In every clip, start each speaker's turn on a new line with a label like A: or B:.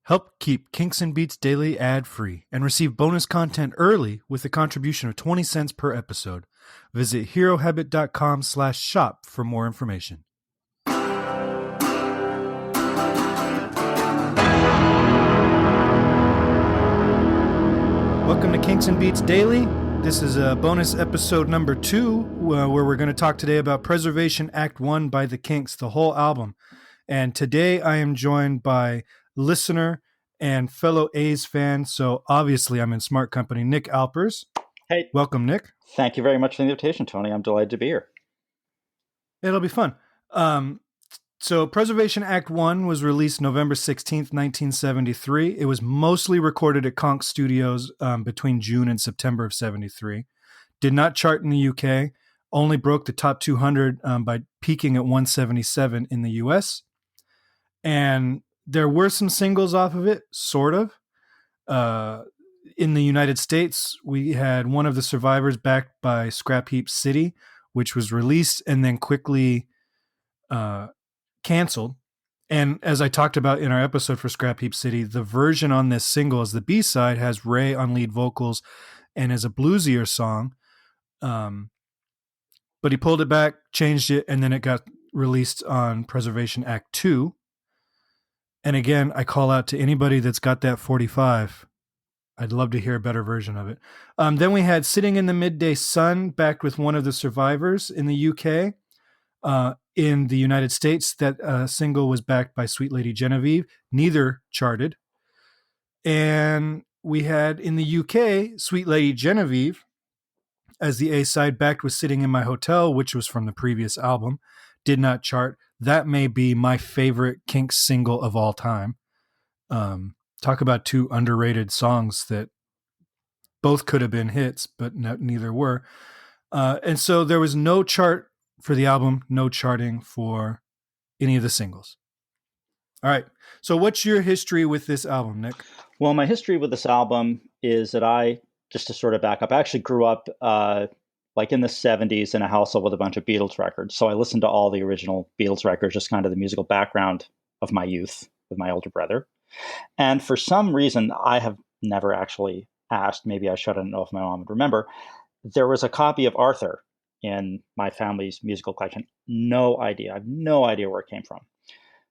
A: Help keep Kinks and Beats Daily ad-free and receive bonus content early with a contribution of 20 cents per episode. Visit herohabit.com/shop for more information. Welcome to Kinks and Beats Daily. This is a bonus episode number 2, where we're going to talk today about Preservation Act 1 by the Kinks, the whole album. And today I am joined by listener and fellow A's fan, so obviously I'm in smart company, Nick Alpers.
B: Hey.
A: Welcome, Nick.
B: Thank you very much for the invitation, Tony. I'm delighted to be here.
A: It'll be fun. So Preservation Act 1 was released November 16th, 1973. It was mostly recorded at Kinks Studios between June and September of 73. Did not chart in the UK, only broke the top 200 by peaking at 177 in the US. And there were some singles off of it, sort of. In the United States, we had One of the Survivors backed by Scrap Heap City, which was released and then quickly canceled. And as I talked about in our episode for Scrap Heap City, the version on this single as the B-side has Ray on lead vocals and is a bluesier song. But he pulled it back, changed it, and then it got released on Preservation Act 2. And again, I call out to anybody that's got that 45. I'd love to hear a better version of it. Then we had Sitting in the Midday Sun, backed with One of the Survivors in the UK. In the United States, that single was backed by Sweet Lady Genevieve. Neither charted. And we had in the UK, Sweet Lady Genevieve as the A-side, backed with Sitting in My Hotel, which was from the previous album. Did not chart. That may be my favorite Kinks single of all time. Talk about two underrated songs that both could have been hits, but neither were. And so there was no chart for the album, no charting for any of the singles. All right. So what's your history with this album, Nick?
B: Well, my history with this album is that just to sort of back up, I actually grew up like in the 70s in a household with a bunch of Beatles records. So I listened to all the original Beatles records, just kind of the musical background of my youth with my older brother. And for some reason, I have never actually asked, maybe I should, I don't know if my mom would remember, there was a copy of Arthur in my family's musical collection. No idea. I have no idea where it came from.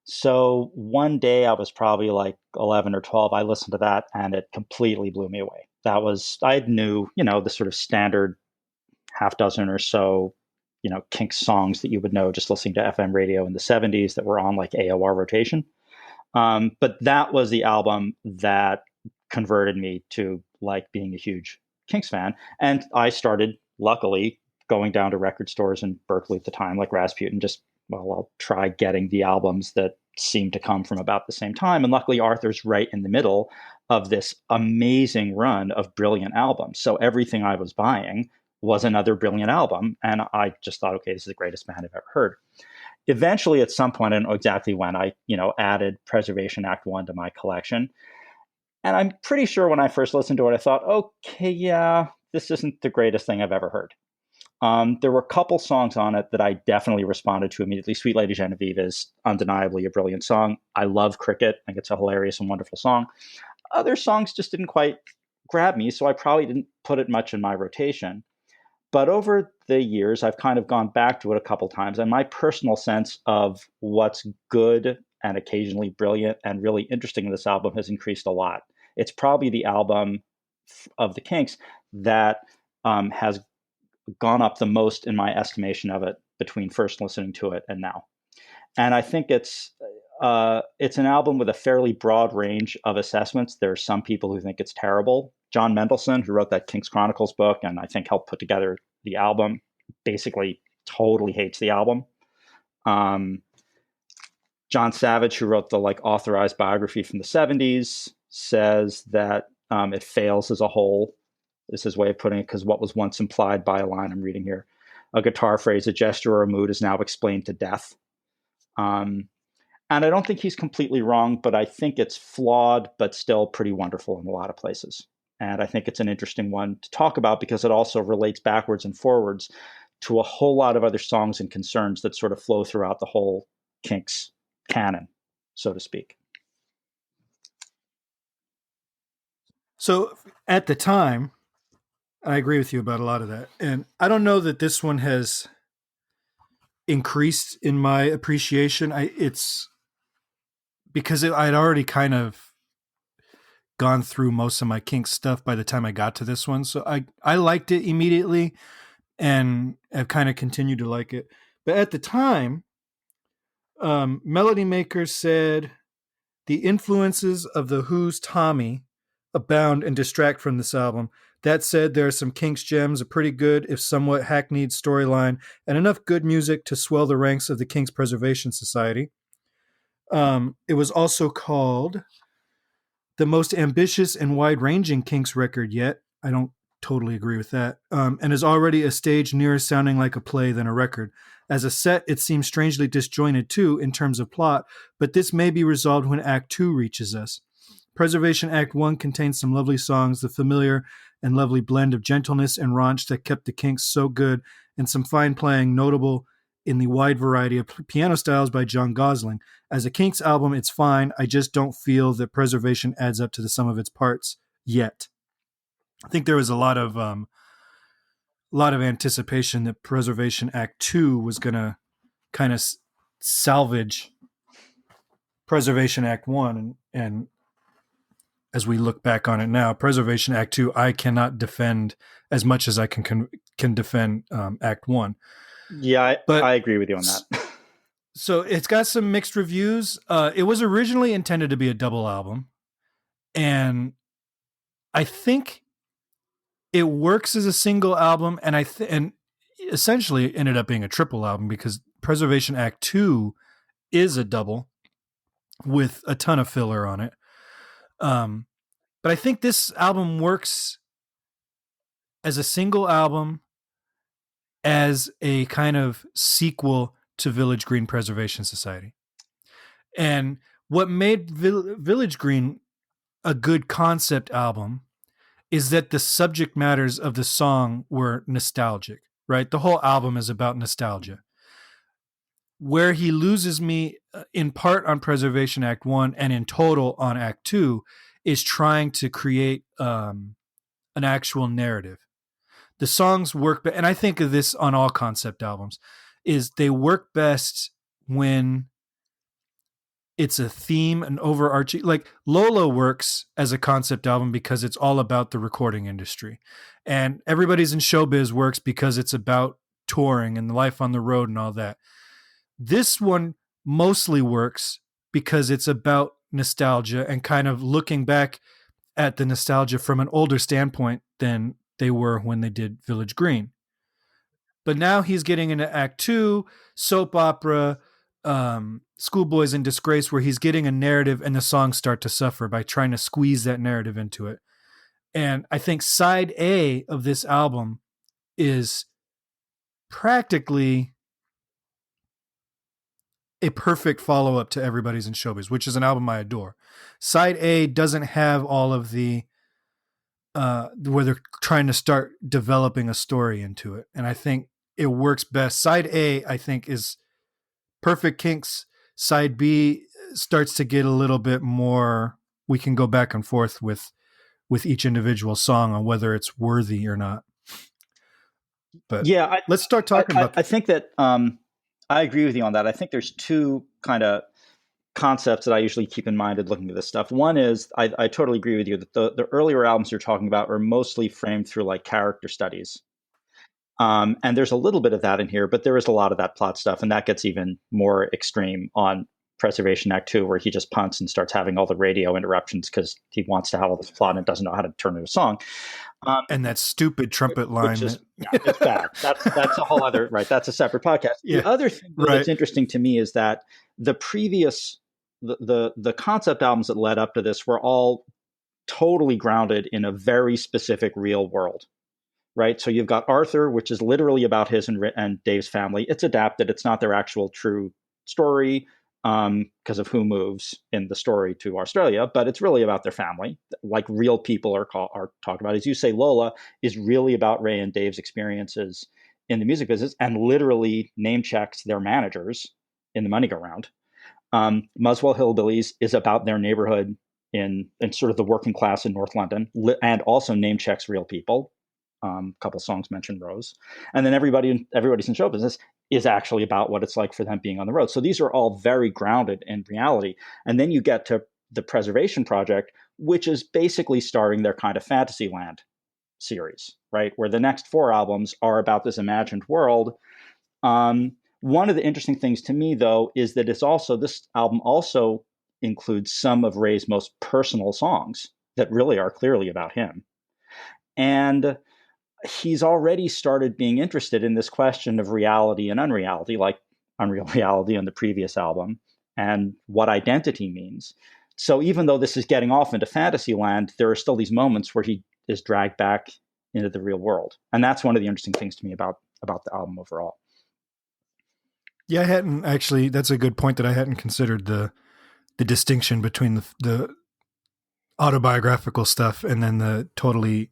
B: So one day I was probably like 11 or 12. I listened to that and it completely blew me away. I knew, the sort of standard half dozen or so, Kinks songs that you would know just listening to FM radio in the 70s that were on like AOR rotation. But that was the album that converted me to like being a huge Kinks fan. And I started, luckily, going down to record stores in Berkeley at the time, like Rasputin, I'll try getting the albums that seem to come from about the same time. And luckily, Arthur's right in the middle of this amazing run of brilliant albums. So everything I was buying was another brilliant album. And I just thought, okay, this is the greatest band I've ever heard. Eventually, at some point, I don't know exactly when, I added Preservation Act 1 to my collection. And I'm pretty sure when I first listened to it, I thought, okay, yeah, this isn't the greatest thing I've ever heard. There were a couple songs on it that I definitely responded to immediately. Sweet Lady Genevieve is undeniably a brilliant song. I love Cricket. I think it's a hilarious and wonderful song. Other songs just didn't quite grab me, so I probably didn't put it much in my rotation. But over the years, I've kind of gone back to it a couple times, and my personal sense of what's good and occasionally brilliant and really interesting in this album has increased a lot. It's probably the album of the Kinks that has gone up the most in my estimation of it between first listening to it and now. And I think it's an album with a fairly broad range of assessments. There are some people who think it's terrible. John Mendelsohn, who wrote that Kinks Chronicles book and I think helped put together the album, basically totally hates the album. John Savage, who wrote the authorized biography from the 70s, says that it fails as a whole. This is his way of putting it, because what was once implied by a line I'm reading here, a guitar phrase, a gesture, or a mood is now explained to death. And I don't think he's completely wrong, but I think it's flawed, but still pretty wonderful in a lot of places. And I think it's an interesting one to talk about because it also relates backwards and forwards to a whole lot of other songs and concerns that sort of flow throughout the whole Kinks canon, so to speak.
A: So at the time, I agree with you about a lot of that. And I don't know that this one has increased in my appreciation. It's because I'd already kind of gone through most of my Kinks stuff by the time I got to this one. So I liked it immediately and have kind of continued to like it. But at the time, Melody Maker said the influences of The Who's Tommy abound and distract from this album. That said, there are some Kinks gems, a pretty good, if somewhat hackneyed storyline, and enough good music to swell the ranks of the Kinks Preservation Society. It was also called the most ambitious and wide ranging Kinks record yet. I don't totally agree with that. And is already a stage nearer sounding like a play than a record. As a set, it seems strangely disjointed too in terms of plot, but this may be resolved when Act 2 reaches us. Preservation Act 1 contains some lovely songs, the familiar and lovely blend of gentleness and raunch that kept the Kinks so good, and some fine playing, notable in the wide variety of piano styles by John Gosling. As a Kinks album, it's fine. I just don't feel that Preservation adds up to the sum of its parts yet. I think there was a lot of anticipation that Preservation Act 2 was going to kind of salvage Preservation Act 1, and as we look back on it now, Preservation Act 2 I cannot defend as much as I can defend Act 1.
B: Yeah, I
A: But
B: agree with you on that.
A: so it's got some mixed reviews. It was originally intended to be a double album, and I think it works as a single album, and and essentially it ended up being a triple album because Preservation Act 2 is a double with a ton of filler on it. Um, but I think this album works as a single album as a kind of sequel to Village Green Preservation Society. And what made Village Green a good concept album is that the subject matters of the song were nostalgic, right? The whole album is about nostalgia. Where he loses me in part on Preservation Act 1 and in total on Act 2 is trying to create an actual narrative. The songs work, and I think of this on all concept albums, is they work best when it's a theme, an overarching, like Lola works as a concept album because it's all about the recording industry. And Everybody's in Showbiz works because it's about touring and life on the road and all that. This one mostly works because it's about nostalgia and kind of looking back at the nostalgia from an older standpoint than they were when they did Village Green. But now he's getting into Act 2, soap opera, Schoolboys in Disgrace, where he's getting a narrative and the songs start to suffer by trying to squeeze that narrative into it. And I think side A of this album is practically a perfect follow up to Everybody's in Showbiz, which is an album I adore. Side A doesn't have all of the where they're trying to start developing a story into it, and I think it works best. Side A, I think, is perfect Kinks. Side B starts to get a little bit more. We can go back and forth with each individual song on whether it's worthy or not. But
B: Yeah,
A: let's start talking about
B: I think that I agree with you on that. I think there's two kind of concepts that I usually keep in mind in looking at this stuff. One is I totally agree with you that the earlier albums you're talking about are mostly framed through like character studies. And there's a little bit of that in here, but there is a lot of that plot stuff, and that gets even more extreme on Preservation Act 2, where he just punts and starts having all the radio interruptions because he wants to have all this plot and doesn't know how to turn it a song.
A: and that stupid trumpet line.
B: Which is it's bad. That's a whole other right. That's a separate podcast.
A: Yeah,
B: The other thing that's interesting to me is that the previous the concept albums that led up to this were all totally grounded in a very specific real world. Right. So you've got Arthur, which is literally about his and Dave's family. It's adapted. It's not their actual true story because of who moves in the story to Australia, but it's really about their family. Like real people are talked about. As you say, Lola is really about Ray and Dave's experiences in the music business and literally name checks their managers in the money go round. Muswell Hillbillies is about their neighborhood in sort of the working class in North London, and also name checks real people. A couple songs mention Rose, and then everybody's in show business is actually about what it's like for them being on the road. So these are all very grounded in reality. And then you get to the Preservation Project, which is basically starting their kind of Fantasyland series, right? Where the next four albums are about this imagined world. One of the interesting things to me, though, is that this album also includes some of Ray's most personal songs that really are clearly about him. And he's already started being interested in this question of reality and unreality, like Unreal Reality on the previous album, and what identity means. So even though this is getting off into fantasy land, there are still these moments where he is dragged back into the real world. And that's one of the interesting things to me about the album overall.
A: Yeah, I hadn't actually. That's a good point that I hadn't considered the distinction between the autobiographical stuff and then the totally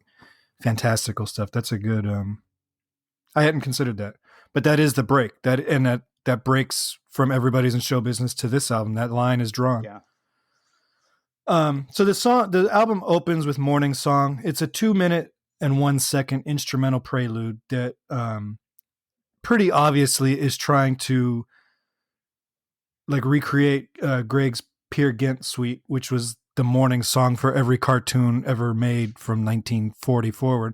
A: fantastical stuff. That's a good. I hadn't considered that, but that is the break. That breaks from Everybody's in Show Business to this album. That line is drawn.
B: Yeah.
A: So the album opens with Morning Song. It's a 2 minute and 1 second instrumental prelude that pretty obviously is trying to like recreate Greg's Peer Gynt suite, which was the morning song for every cartoon ever made from 1940 forward,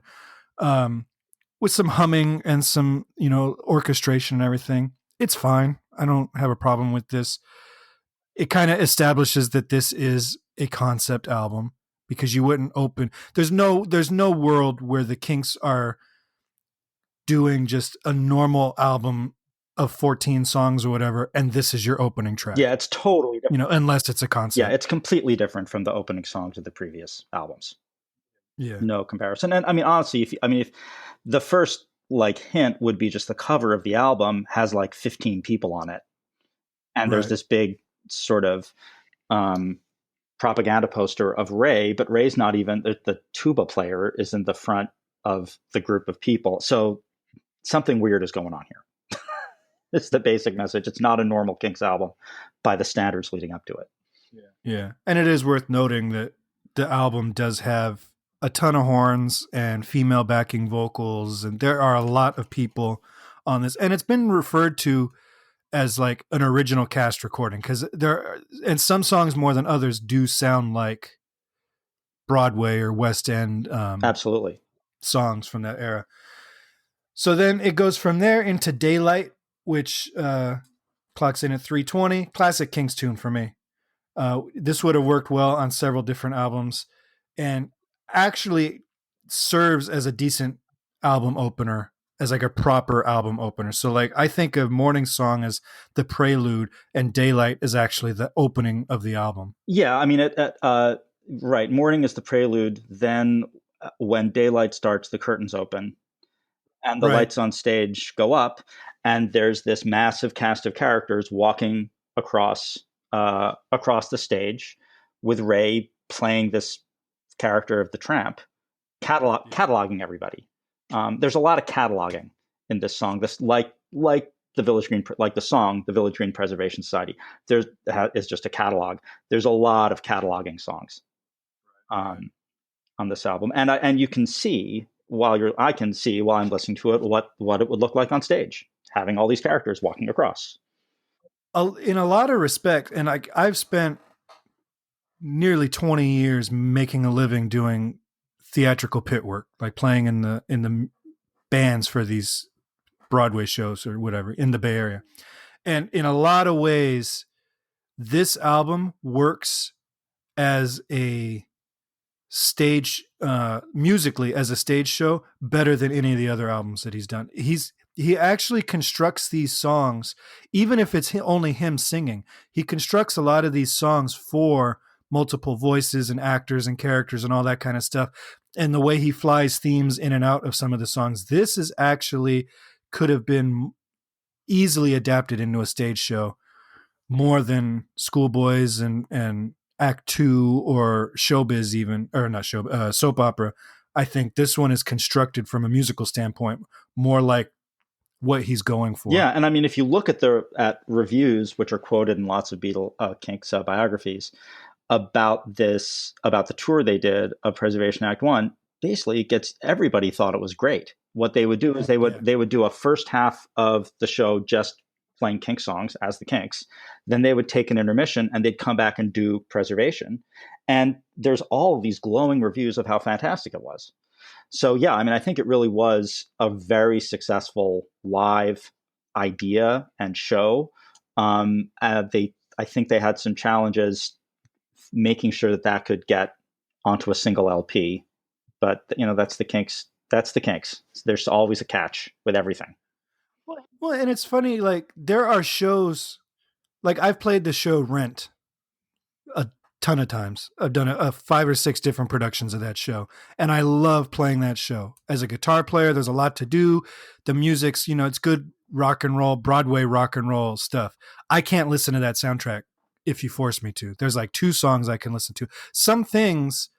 A: with some humming and some orchestration and everything. It's fine. I don't have a problem with this. It kind of establishes that this is a concept album because you wouldn't open. There's no world where the Kinks are doing just a normal album of 14 songs or whatever, and this is your opening track.
B: Yeah, it's totally different.
A: Unless it's a concept.
B: Yeah, it's completely different from the opening songs of the previous albums.
A: Yeah.
B: No comparison. And I mean, honestly, if the first like hint would be just the cover of the album has like 15 people on it. And there's this big sort of propaganda poster of Ray, but Ray's not even the tuba player is in the front of the group of people. So something weird is going on here. It's the basic message. It's not a normal Kinks album by the standards leading up to it.
A: Yeah. And it is worth noting that the album does have a ton of horns and female backing vocals, and there are a lot of people on this. And it's been referred to as like an original cast recording because and some songs more than others do sound like Broadway or West End
B: absolutely
A: songs from that era. So then it goes from there into Daylight, which clocks in at 3:20. Classic Kinks tune for me. This would have worked well on several different albums and actually serves as a decent album opener, as like a proper album opener. So like I think of Morning Song as the prelude and Daylight is actually the opening of the album.
B: Yeah, I mean, right. Morning is the prelude. Then when Daylight starts, the curtains open and the lights on stage go up, and there's this massive cast of characters walking across the stage with Ray playing this character of the tramp, cataloging everybody. There's a lot of cataloging in this song. This like the Village Green, like the song, the Village Green Preservation Society. Is just a catalog. There's a lot of cataloging songs on this album, and you can see I can see while I'm listening to it what it would look like on stage, having all these characters walking across.
A: In a lot of respect, and I've spent nearly 20 years making a living doing theatrical pit work, like playing in the bands for these Broadway shows or whatever in the Bay Area. And in a lot of ways, this album works as a stage musically as a stage show better than any of the other albums that he's done. He actually constructs these songs, even if it's only him singing. He constructs a lot of these songs for multiple voices and actors and characters and all that kind of stuff. And the way he flies themes in and out of some of the songs, this is actually could have been easily adapted into a stage show more than Schoolboys and Act Two or Showbiz, even, or not show, soap opera. I think this one is constructed from a musical standpoint more like what he's going for.
B: Yeah, and I mean, if you look at reviews, which are quoted in lots of Kinks biographies, about the tour they did of Preservation Act One, basically it gets everybody thought it was great. What they would do is
A: Yeah.
B: they would do a first half of the show just playing Kinks songs as the Kinks. Then they would take an intermission and they'd come back and do Preservation. And there's all of these glowing reviews of how fantastic it was. So yeah, I mean, I think it really was a very successful live idea and show. I think they had some challenges making sure that that could get onto a single LP. But you know, that's the Kinks. That's the Kinks. There's always a catch with everything.
A: Well, and it's funny, like there are shows, like I've played the show Rent a ton of times. I've done a 5 or 6 different productions of that show, and I love playing that show. As a guitar player, there's a lot to do. The music's, it's good rock and roll, Broadway rock and roll stuff. I can't listen to that soundtrack if you force me to. There's like 2 songs I can listen to. Some things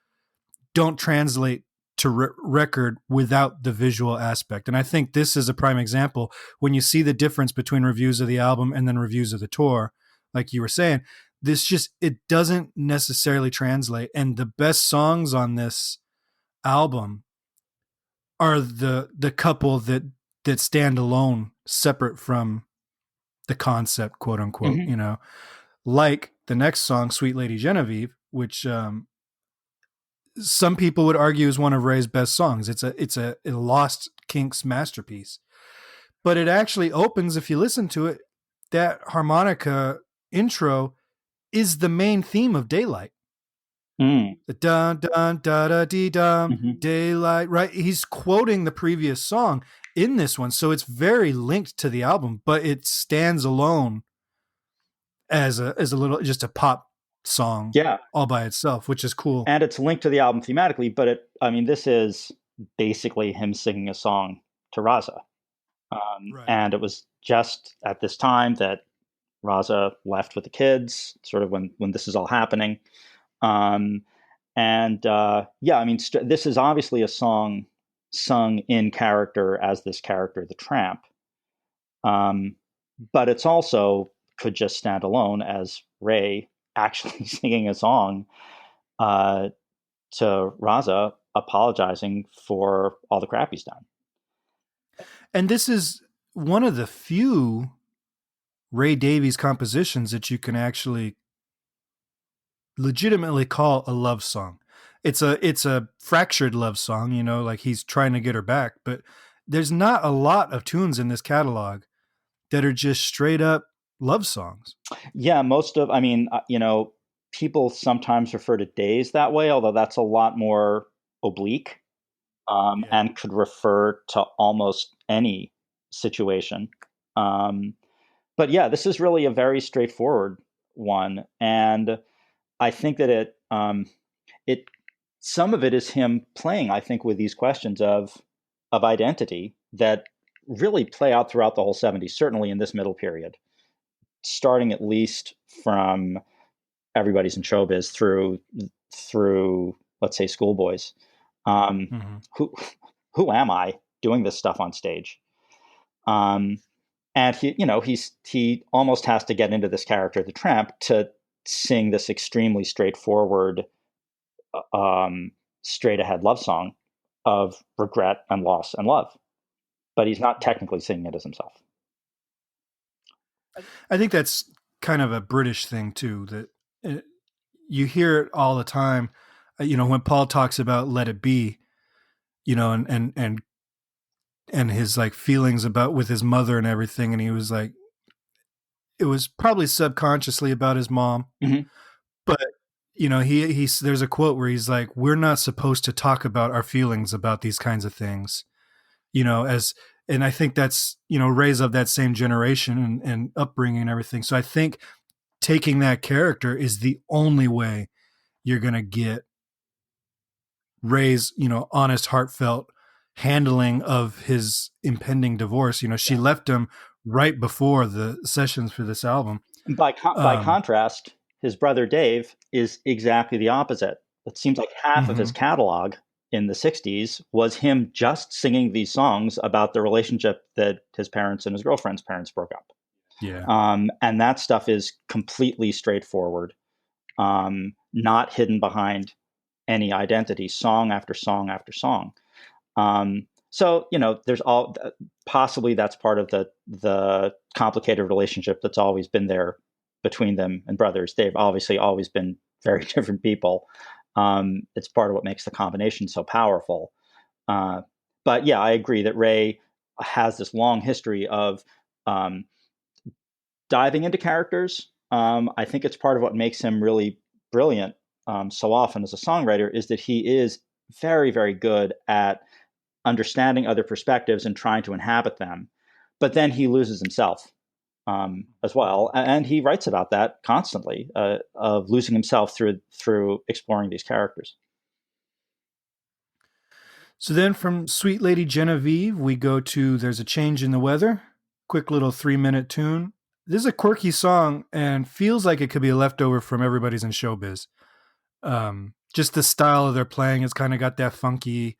A: don't translate to record without the visual aspect. And I think this is a prime example when you see the difference between reviews of the album and then reviews of the tour, like you were saying, it doesn't necessarily translate. And the best songs on this album are the couple that stand alone, separate from the concept, quote unquote,
B: Mm-hmm.
A: like the next song, Sweet Lady Genevieve, which some people would argue is one of Ray's best songs. It's a lost Kinks masterpiece. But it actually opens, if you listen to it, that harmonica intro is the main theme of Daylight.
B: Mm.
A: The dun dun da da dee dum,
B: Mm-hmm.
A: Daylight, right? He's quoting the previous song in this one. So it's very linked to the album, but it stands alone as a little, just a pop song
B: Yeah,
A: all by itself, which is cool.
B: and it's linked to the album thematically. But I mean, this is basically him singing a song to Raza.
A: Right.
B: And it was just at this time that Raza left with the kids, sort of when this is all happening. Um, and yeah, I mean, this is obviously a song sung in character as this character, the tramp. Um, but it's also could just stand alone as Ray actually singing a song uh, to Raza, apologizing for all the crap he's done.
A: And this is one of the few Ray Davies compositions that you can actually legitimately call a love song. It's a fractured love song, like he's trying to get her back, but there's not a lot of tunes in this catalog that are just straight up love songs.
B: Yeah, I mean, people sometimes refer to Days that way, although that's a lot more oblique
A: Yeah.
B: and could refer to almost any situation. Um, but yeah, this is really a very straightforward one, and I think that it some of it is him playing, I think, with these questions of identity that really play out throughout the whole 70s, certainly in this middle period, starting at least from Everybody's in Showbiz through let's say Schoolboys. Um,
A: Mm-hmm.
B: who am I doing this stuff on stage? Um, and he almost has to get into this character, the tramp, to sing this extremely straightforward, straight ahead love song of regret and loss and love. But he's not technically singing it as himself.
A: I think that's kind of a British thing too, that you hear it all the time. When Paul talks about "Let It Be," and his like feelings about with his mother and everything, and he was like, it was probably subconsciously about his mom,
B: Mm-hmm.
A: but he's there's a quote where he's like, "We're not supposed to talk about our feelings about these kinds of things," as and I think that's Ray's of that same generation and upbringing and everything. So I think taking that character is the only way you're gonna get Ray's honest, heartfelt handling of his impending divorce. She
B: Yeah.
A: left him right before the sessions for this album.
B: By
A: Um,
B: contrast, his brother Dave is exactly the opposite. It seems like half of his
A: mhm.
B: catalog in the 60s was him just singing these songs about the relationship that his parents and his girlfriend's parents broke up.
A: Yeah.
B: And that stuff is completely straightforward. not hidden behind any identity, song after song after song. So there's all possibly that's part of the complicated relationship that's always been there between them and brothers. They've obviously always been very different people. It's part of what makes the combination so powerful. Uh, but yeah, I agree that Ray has this long history of um, diving into characters. I think it's part of what makes him really brilliant so often as a songwriter is that he is very, very good at understanding other perspectives and trying to inhabit them. But then he loses himself as well, and he writes about that constantly of losing himself through exploring these characters.
A: So then from Sweet Lady Genevieve, we go to There's a Change in the Weather. Quick little 3-minute tune. This is a quirky song and feels like it could be a leftover from Everybody's in Showbiz. Just the style of their playing has kind of got that funky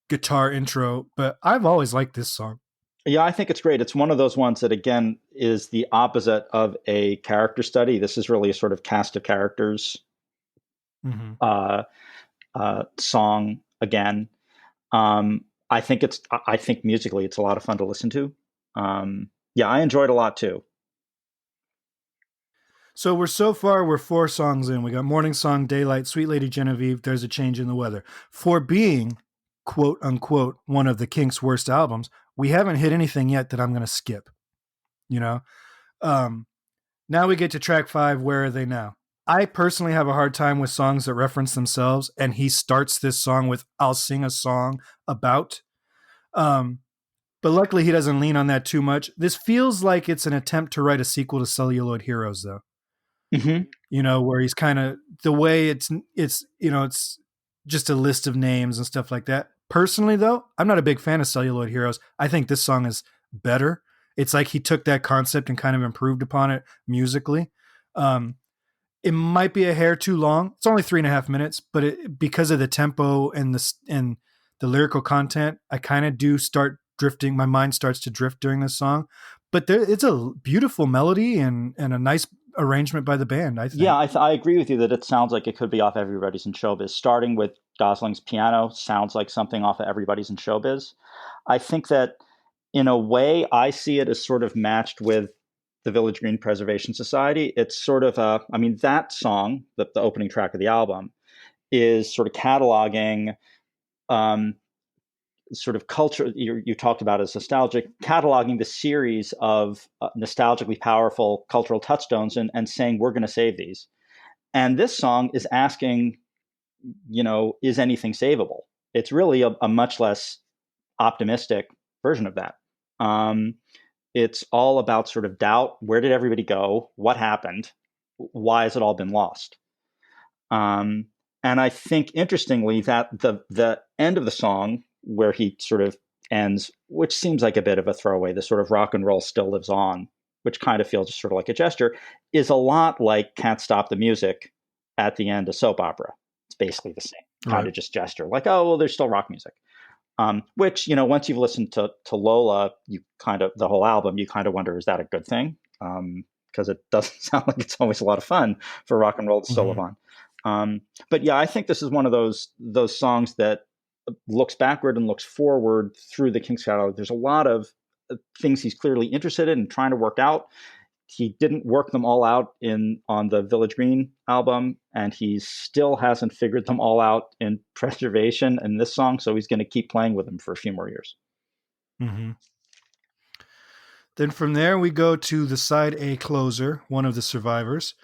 A: guitar intro, but I've always liked this song.
B: Yeah, I think it's great. It's one of those ones that, again, is the opposite of a character study. This is really a sort of cast of characters
A: Mm-hmm.
B: song again. I think musically it's a lot of fun to listen to. Yeah, I enjoyed it a lot too.
A: So we're 4 songs in. We got Morning Song, Daylight, Sweet Lady Genevieve, There's a Change in the Weather. For being quote unquote one of the Kinks' worst albums, we haven't hit anything yet that I'm going to skip. You know, um, now we get to track 5. Where are they now? I personally have a hard time with songs that reference themselves, and he starts this song with "I'll sing a song about." Um, but luckily, he doesn't lean on that too much. This feels like it's an attempt to write a sequel to Celluloid Heroes, though.
B: Mm-hmm.
A: Where he's kind of the way it's just a list of names and stuff like that. Personally, though, I'm not a big fan of Celluloid Heroes. I think this song is better. It's like he took that concept and kind of improved upon it musically. Um, it might be a hair too long. It's only 3.5 minutes, but because of the tempo and the lyrical content, I kind of do start drifting. My mind starts to drift during this song, but it's a beautiful melody and a nice arrangement by the band, I
B: Yeah,
A: think.
B: I agree with you that it sounds like it could be off Everybody's in Showbiz. Starting with Gosling's piano sounds like something off of Everybody's in Showbiz. I think that in a way, I see it as sort of matched with the Village Green Preservation Society. It's sort of I mean, that song, the opening track of the album, is sort of cataloging um, sort of culture you talked about as nostalgic, cataloging the series of nostalgically powerful cultural touchstones and saying, we're going to save these. And this song is asking, is anything savable? It's really a much less optimistic version of that. Um, it's all about sort of doubt. Where did everybody go? What happened? Why has it all been lost? Um, and I think interestingly that the end of the song where he sort of ends, which seems like a bit of a throwaway, the sort of rock and roll still lives on, which kind of feels sort of like a gesture, is a lot like Can't Stop the Music at the end of Soap Opera. It's basically the same kind
A: Right.
B: of just gesture, like, oh, well, there's still rock music. Which, once you've listened to Lola, you kind of, the whole album, you kind of wonder, is that a good thing? Because it doesn't sound like it's always a lot of fun for rock and roll to still live
A: Mm-hmm.
B: on. But yeah, I think this is one of those songs that looks backward and looks forward through the Kinks catalog. There's a lot of things he's clearly interested in and trying to work out. He didn't work them all out on the Village Green album, and he still hasn't figured them all out in Preservation and this song. So he's going to keep playing with them for a few more years.
A: Mm-hmm. Then from there we go to the side A closer, One of the Survivors.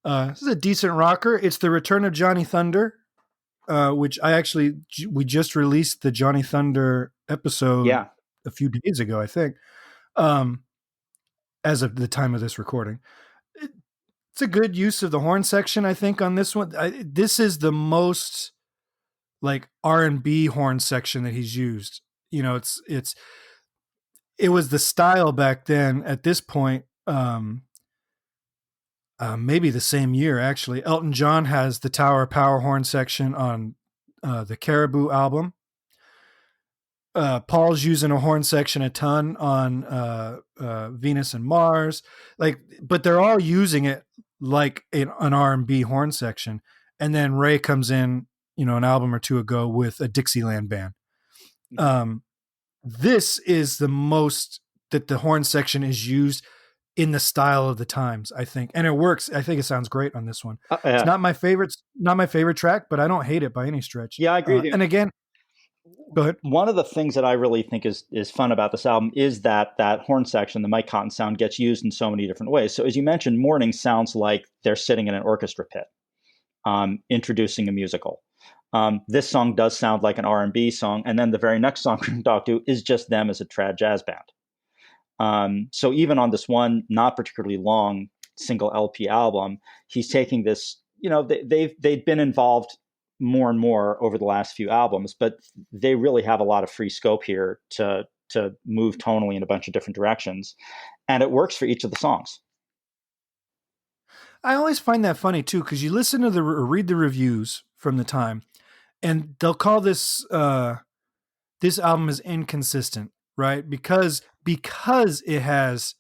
A: This is a decent rocker. It's the return of Johnny Thunder, which we just released the Johnny Thunder episode
B: Yeah,
A: a few days ago, I think, um, as of the time of this recording. It's a good use of the horn section, I think, on this one. This is the most like R&B horn section that he's used. It was the style back then. At this point, maybe the same year actually, Elton John has the Tower of Power horn section on the Caribou album. Paul's using a horn section a ton on Venus and Mars, but they're all using it like an R&B horn section, and then Ray comes in, an album or two ago with a Dixieland band.
B: Mm-hmm.
A: Um, this is the most that the horn section is used in the style of the times, I think, and it works. I think it sounds great on this one. It's
B: Yeah,
A: not my favorite track, but I don't hate it by any stretch.
B: yeah, I agree with you.
A: And again, go ahead.
B: One of the things that I really think is fun about this album is that horn section, the Mike Cotton sound, gets used in so many different ways. So as you mentioned, Morning sounds like they're sitting in an orchestra pit, introducing a musical. This song does sound like an R&B song, and then the very next song we're going to talk to is just them as a trad jazz band. So even on this one not particularly long single LP album, he's taking this. They've been involved more and more over the last few albums, but they really have a lot of free scope here to move tonally in a bunch of different directions, and it works for each of the songs.
A: I always find that funny too, because you listen to read the reviews from the time, and they'll call this album is inconsistent, right? Because it has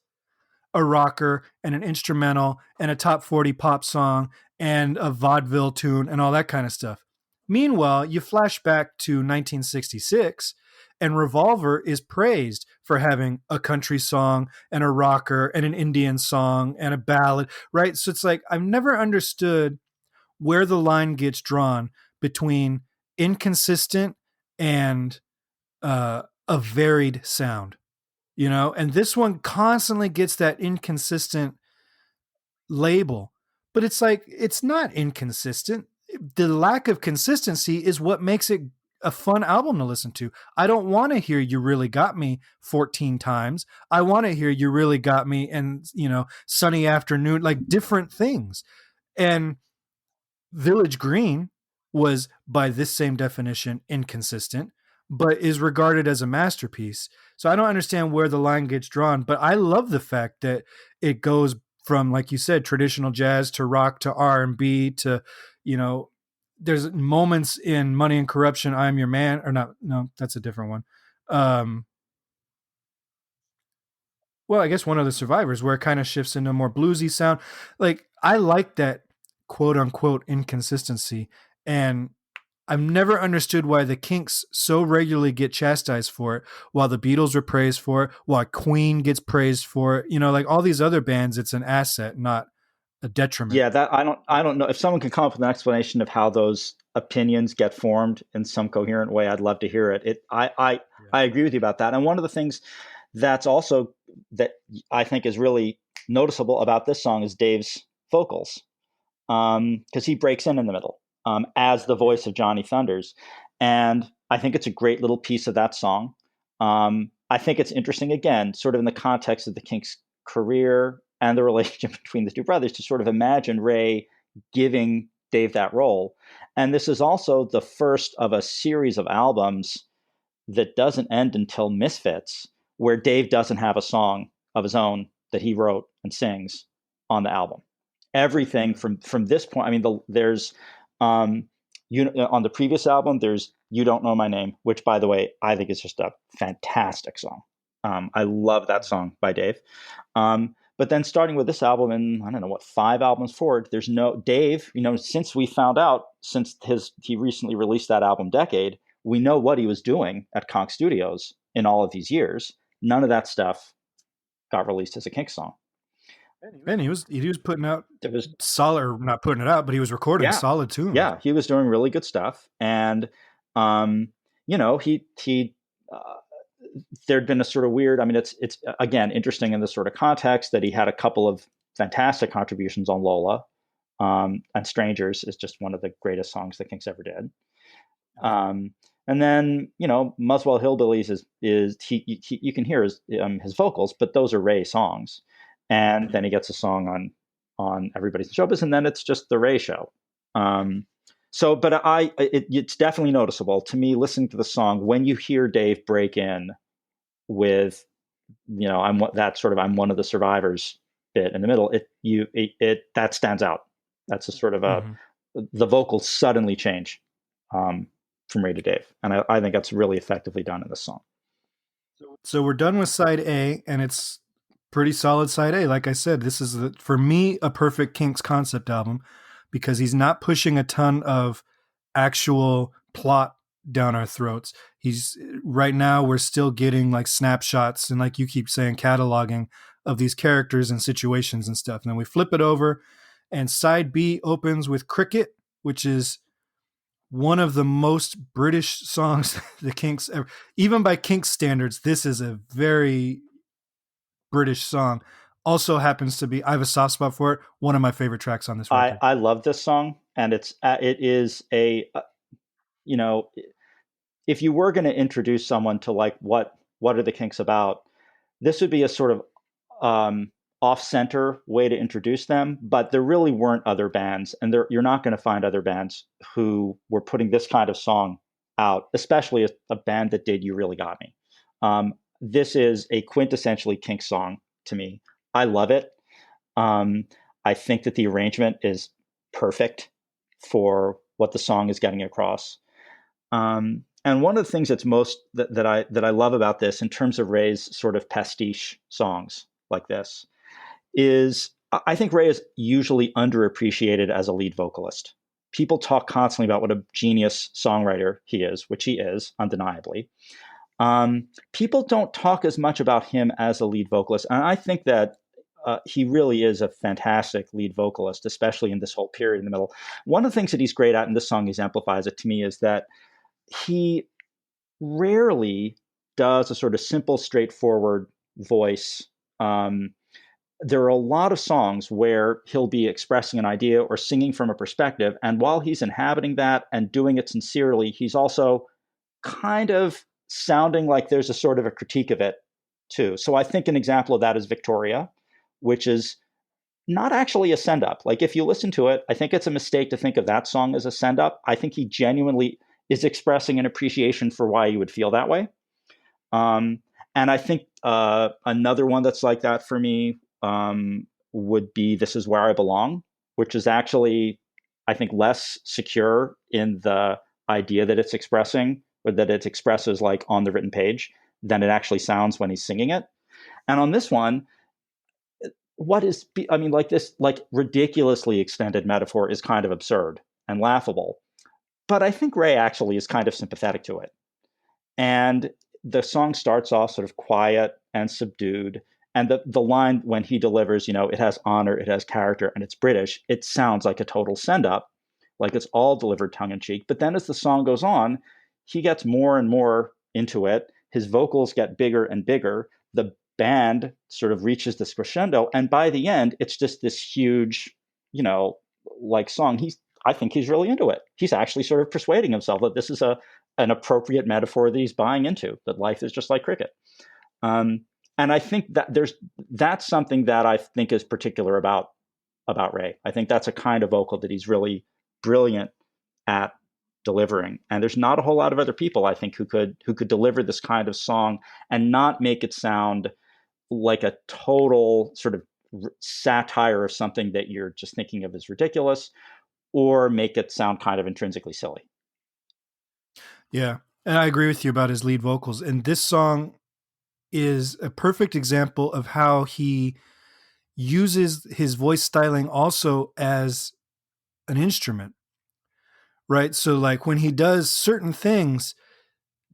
A: a rocker and an instrumental and a top 40 pop song and a vaudeville tune and all that kind of stuff. Meanwhile, you flash back to 1966 and Revolver is praised for having a country song and a rocker and an Indian song and a ballad, right? So it's like I've never understood where the line gets drawn between inconsistent and a varied sound, and this one constantly gets that inconsistent label, but it's like it's not inconsistent. The lack of consistency is what makes it a fun album to listen to. I don't want to hear You Really Got Me 14 times. I want to hear You Really Got Me and, Sunny Afternoon, like different things. And Village Green was, by this same definition, inconsistent, but is regarded as a masterpiece. So I don't understand where the line gets drawn, but I love the fact that it goes from, like you said, traditional jazz to rock to R&B to, you know, there's moments in Money and Corruption, I'm Your Man, or not, no, that's a different one. Um, well, I guess one of the Survivors, where it kind of shifts into a more bluesy sound. Like I like that quote unquote inconsistency, and I've never understood why the Kinks so regularly get chastised for it, while the Beatles are praised for it, while Queen gets praised for it. Like all these other bands, it's an asset, not a detriment.
B: Yeah, that I don't know if someone can come up with an explanation of how those opinions get formed in some coherent way. I'd love to hear it.
A: Yeah.
B: I agree with you about that. And one of the things that's also that I think is really noticeable about this song is Dave's vocals, because he breaks in the middle as the voice of Johnny Thunders, and I think it's a great little piece of that song. I think it's interesting, again, sort of in the context of the Kinks' career and the relationship between the two brothers, to sort of imagine Ray giving Dave that role. And this is also the first of a series of albums that doesn't end until Misfits, where Dave doesn't have a song of his own that he wrote and sings on the album. Everything from this point, I mean, there's on the previous album, there's You Don't Know My Name, which, by the way, I think is just a fantastic song. I love that song by Dave. But then starting with this album, and I don't know what, 5 albums forward, there's no Dave. Since we found out, since he recently released that album Decade, we know what he was doing at Conch Studios in all of these years. None of that stuff got released as a Kinks song.
A: And he was putting out
B: It was
A: solid, or not putting it out, but he was recording
B: Yeah,
A: solid tunes.
B: yeah, he was doing really good stuff, and he there'd been a sort of weird. I mean, it's again interesting in this sort of context that he had a couple of fantastic contributions on Lola, and Strangers is just one of the greatest songs that Kinks ever did. And then Muswell Hillbillies is he you can hear his vocals, but those are Ray songs, and then he gets a song on Everybody's in Showbiz, and then it's just the Ray show. But it's definitely noticeable to me listening to the song when you hear Dave break in with, I'm one of the survivors bit in the middle. It that stands out. That's a sort of the vocals suddenly change from Ray to Dave, and I think that's really effectively done in this song.
A: So we're done with side A, and it's pretty solid side A. Like I said, this is for me a perfect Kinks concept album because he's not pushing a ton of actual plot down our throats. He's right now we're still getting like snapshots and like you keep saying cataloging of these characters and situations and stuff. And then we flip it over and side B opens with Cricket, which is one of the most British songs the Kinks ever, even by Kinks standards, this is a very British song. Also happens to be I have a soft spot for it. One of my favorite tracks on this record.
B: I love this song, and it is a you know, if you were going to introduce someone to like what are the Kinks about, this would be a sort of um, off center way to introduce them. But there really weren't other bands, and you're not going to find other bands who were putting this kind of song out, especially a band that did "You Really Got Me." This is a quintessentially Kinks song to me. I love it. Um, I think that the arrangement is perfect for what the song is getting across. And one of the things that I love about this, in terms of Ray's sort of pastiche songs like this, is I think Ray is usually underappreciated as a lead vocalist. People talk constantly about what a genius songwriter he is, which he is undeniably. People don't talk as much about him as a lead vocalist, and I think that he really is a fantastic lead vocalist, especially in this whole period in the middle. One of the things that he's great at, and this song exemplifies it to me, is that he rarely does a sort of simple, straightforward voice. Um, there are a lot of songs where he'll be expressing an idea or singing from a perspective. And while he's inhabiting that and doing it sincerely, he's also kind of sounding like there's a sort of a critique of it too. So I think an example of that is Victoria, which is not actually a send up. Like if you listen to it, I think it's a mistake to think of that song as a send up. I think he genuinely is expressing an appreciation for why you would feel that way. Um, and I think another one that's like that for me would be "This Is Where I Belong," which is actually, I think, less secure in the idea that it's expressing, or that it expresses like on the written page, than it actually sounds when he's singing it. And on this one, I mean, like this, like ridiculously extended metaphor is kind of absurd and laughable. But I think Ray actually is kind of sympathetic to it. And the song starts off sort of quiet and subdued. And the line when he delivers, it has honor, it has character, and it's British, it sounds like a total send up, like it's all delivered tongue in cheek. But then as the song goes on, he gets more and more into it. His vocals get bigger and bigger. The band sort of reaches this crescendo. And by the end, it's just this huge, you know, like song. I think he's really into it. He's actually sort of persuading himself that this is an appropriate metaphor that he's buying into, that life is just like cricket. Um, and I think that that's something that I think is particular about Ray. I think that's a kind of vocal that he's really brilliant at delivering. And there's not a whole lot of other people, I think, who could deliver this kind of song and not make it sound like a total sort of satire of something that you're just thinking of as ridiculous, or make it sound kind of intrinsically silly.
A: Yeah. And I agree with you about his lead vocals. And this song is a perfect example of how he uses his voice styling also as an instrument, right? So, like when he does certain things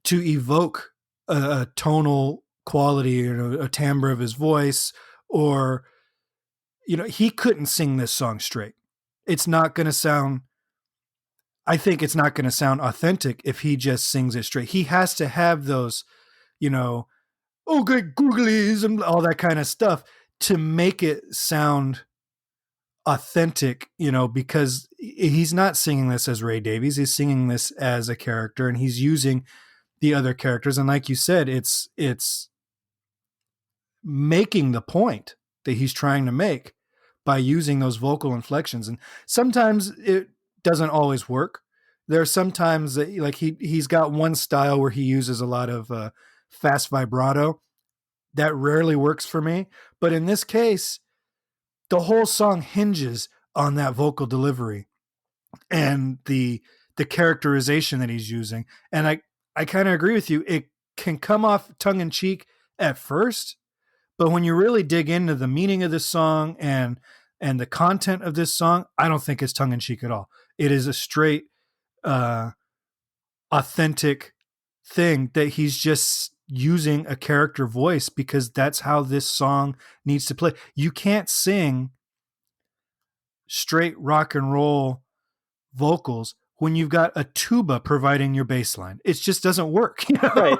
A: to evoke a tonal quality, a timbre of his voice, or, he couldn't sing this song straight. It's not going to sound, I think it's not going to sound authentic if he just sings it straight. He has to have those, you know, oh, good googlies and all that kind of stuff to make it sound authentic, because he's not singing this as Ray Davies. He's singing this as a character and he's using the other characters. And like you said, it's making the point that he's trying to make by using those vocal inflections. And sometimes it doesn't always work. There are sometimes that like he's got one style where he uses a lot of fast vibrato. That rarely works for me. But in this case, the whole song hinges on that vocal delivery and the characterization that he's using. And I kind of agree with you. It can come off tongue in cheek at first, But when you really dig into the meaning of this song and the content of this song, I don't think it's tongue in cheek at all. It is a straight, uh, authentic thing that he's just using a character voice because that's how this song needs to play. You can't sing straight rock and roll vocals when you've got a tuba providing your bass line. It just doesn't work, you know?
B: Right.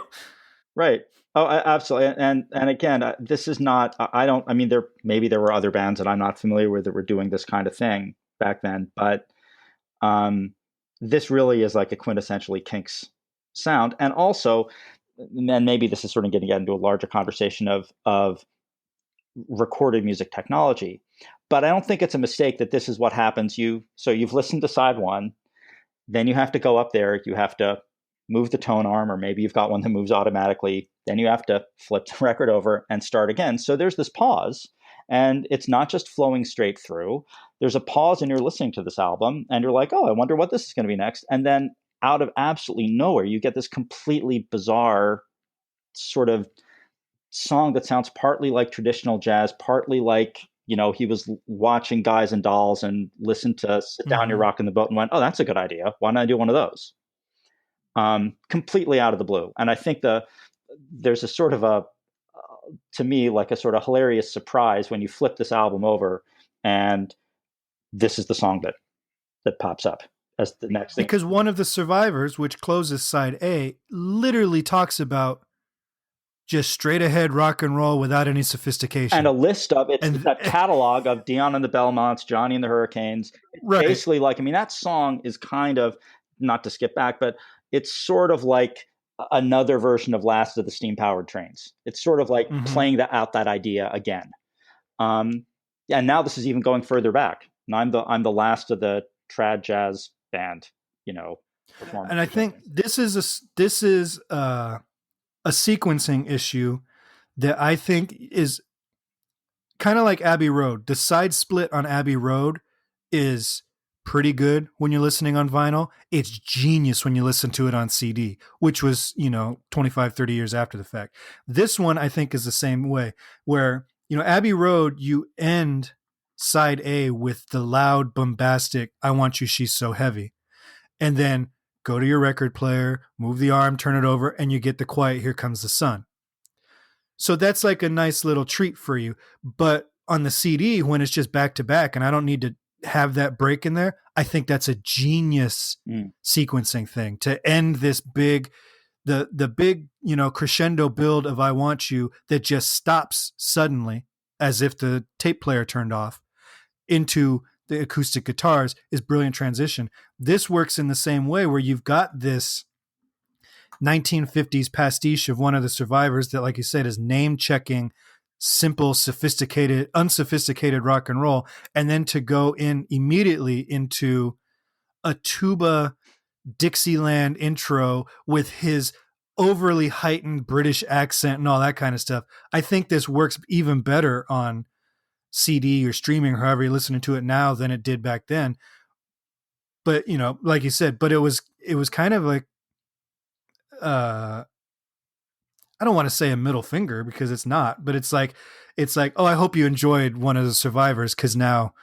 B: Right. Oh, absolutely. And again, this is not. I don't. I mean, maybe there were other bands that I'm not familiar with that were doing this kind of thing back then, but um, this really is like a quintessentially Kinks sound. And also, and maybe this is sort of getting into a larger conversation of recorded music technology, but I don't think it's a mistake that this is what happens. You've listened to side one, then you have to go up there. You have to move the tone arm, or maybe you've got one that moves automatically. Then you have to flip the record over and start again. So there's this pause, and it's not just flowing straight through. There's a pause, and you're listening to this album, and you're like, oh, I wonder what this is going to be next. And then out of absolutely nowhere, you get this completely bizarre sort of song that sounds partly like traditional jazz, partly like, he was watching Guys and Dolls and listened to Sit Down, You're
A: Mm-hmm.
B: Rocking the Boat and went, oh, that's a good idea. Why don't I do one of those? Completely out of the blue. And I think there's a sort of to me, like a sort of hilarious surprise when you flip this album over and this is the song that pops up as the next thing.
A: Because one of the survivors, which closes side A, literally talks about just straight ahead rock and roll without any sophistication.
B: And a list of it's
A: And
B: that catalog of Dion and the Belmonts, Johnny and the Hurricanes.
A: right.
B: Basically, like, I mean, that song is kind of, not to skip back, but it's sort of like another version of Last of the Steam Powered Trains. It's sort of like
A: Mm-hmm.
B: playing that idea again. And now this is even going further back. And I'm the last of the trad jazz band, performing.
A: And I think this is a sequencing issue that I think is kind of like Abbey Road. The side split on Abbey Road is pretty good when you're listening on vinyl. It's genius when you listen to it on CD, which was, 25, 30 years after the fact. This one, I think, is the same way, where, Abbey Road, you end side A with the loud, bombastic, I Want You, She's So Heavy. And then go to your record player, move the arm, turn it over, and you get the quiet, Here Comes the Sun. So that's like a nice little treat for you. But on the CD, when it's just back to back and I don't need to have that break in there, I think that's a genius sequencing thing to end this big, the big, crescendo build of I Want You that just stops suddenly as if the tape player turned off into the acoustic guitars is brilliant transition. This works in the same way where you've got this 1950s pastiche of one of the survivors that, like you said, is name checking simple, sophisticated, unsophisticated rock and roll, and then to go in immediately into a tuba Dixieland intro with his overly heightened British accent and all that kind of stuff. I think this works even better on CD or streaming, however you're listening to it now, than it did back then. But like you said, but it was kind of like I don't want to say a middle finger because it's not, but it's like, oh, I hope you enjoyed one of the survivors because now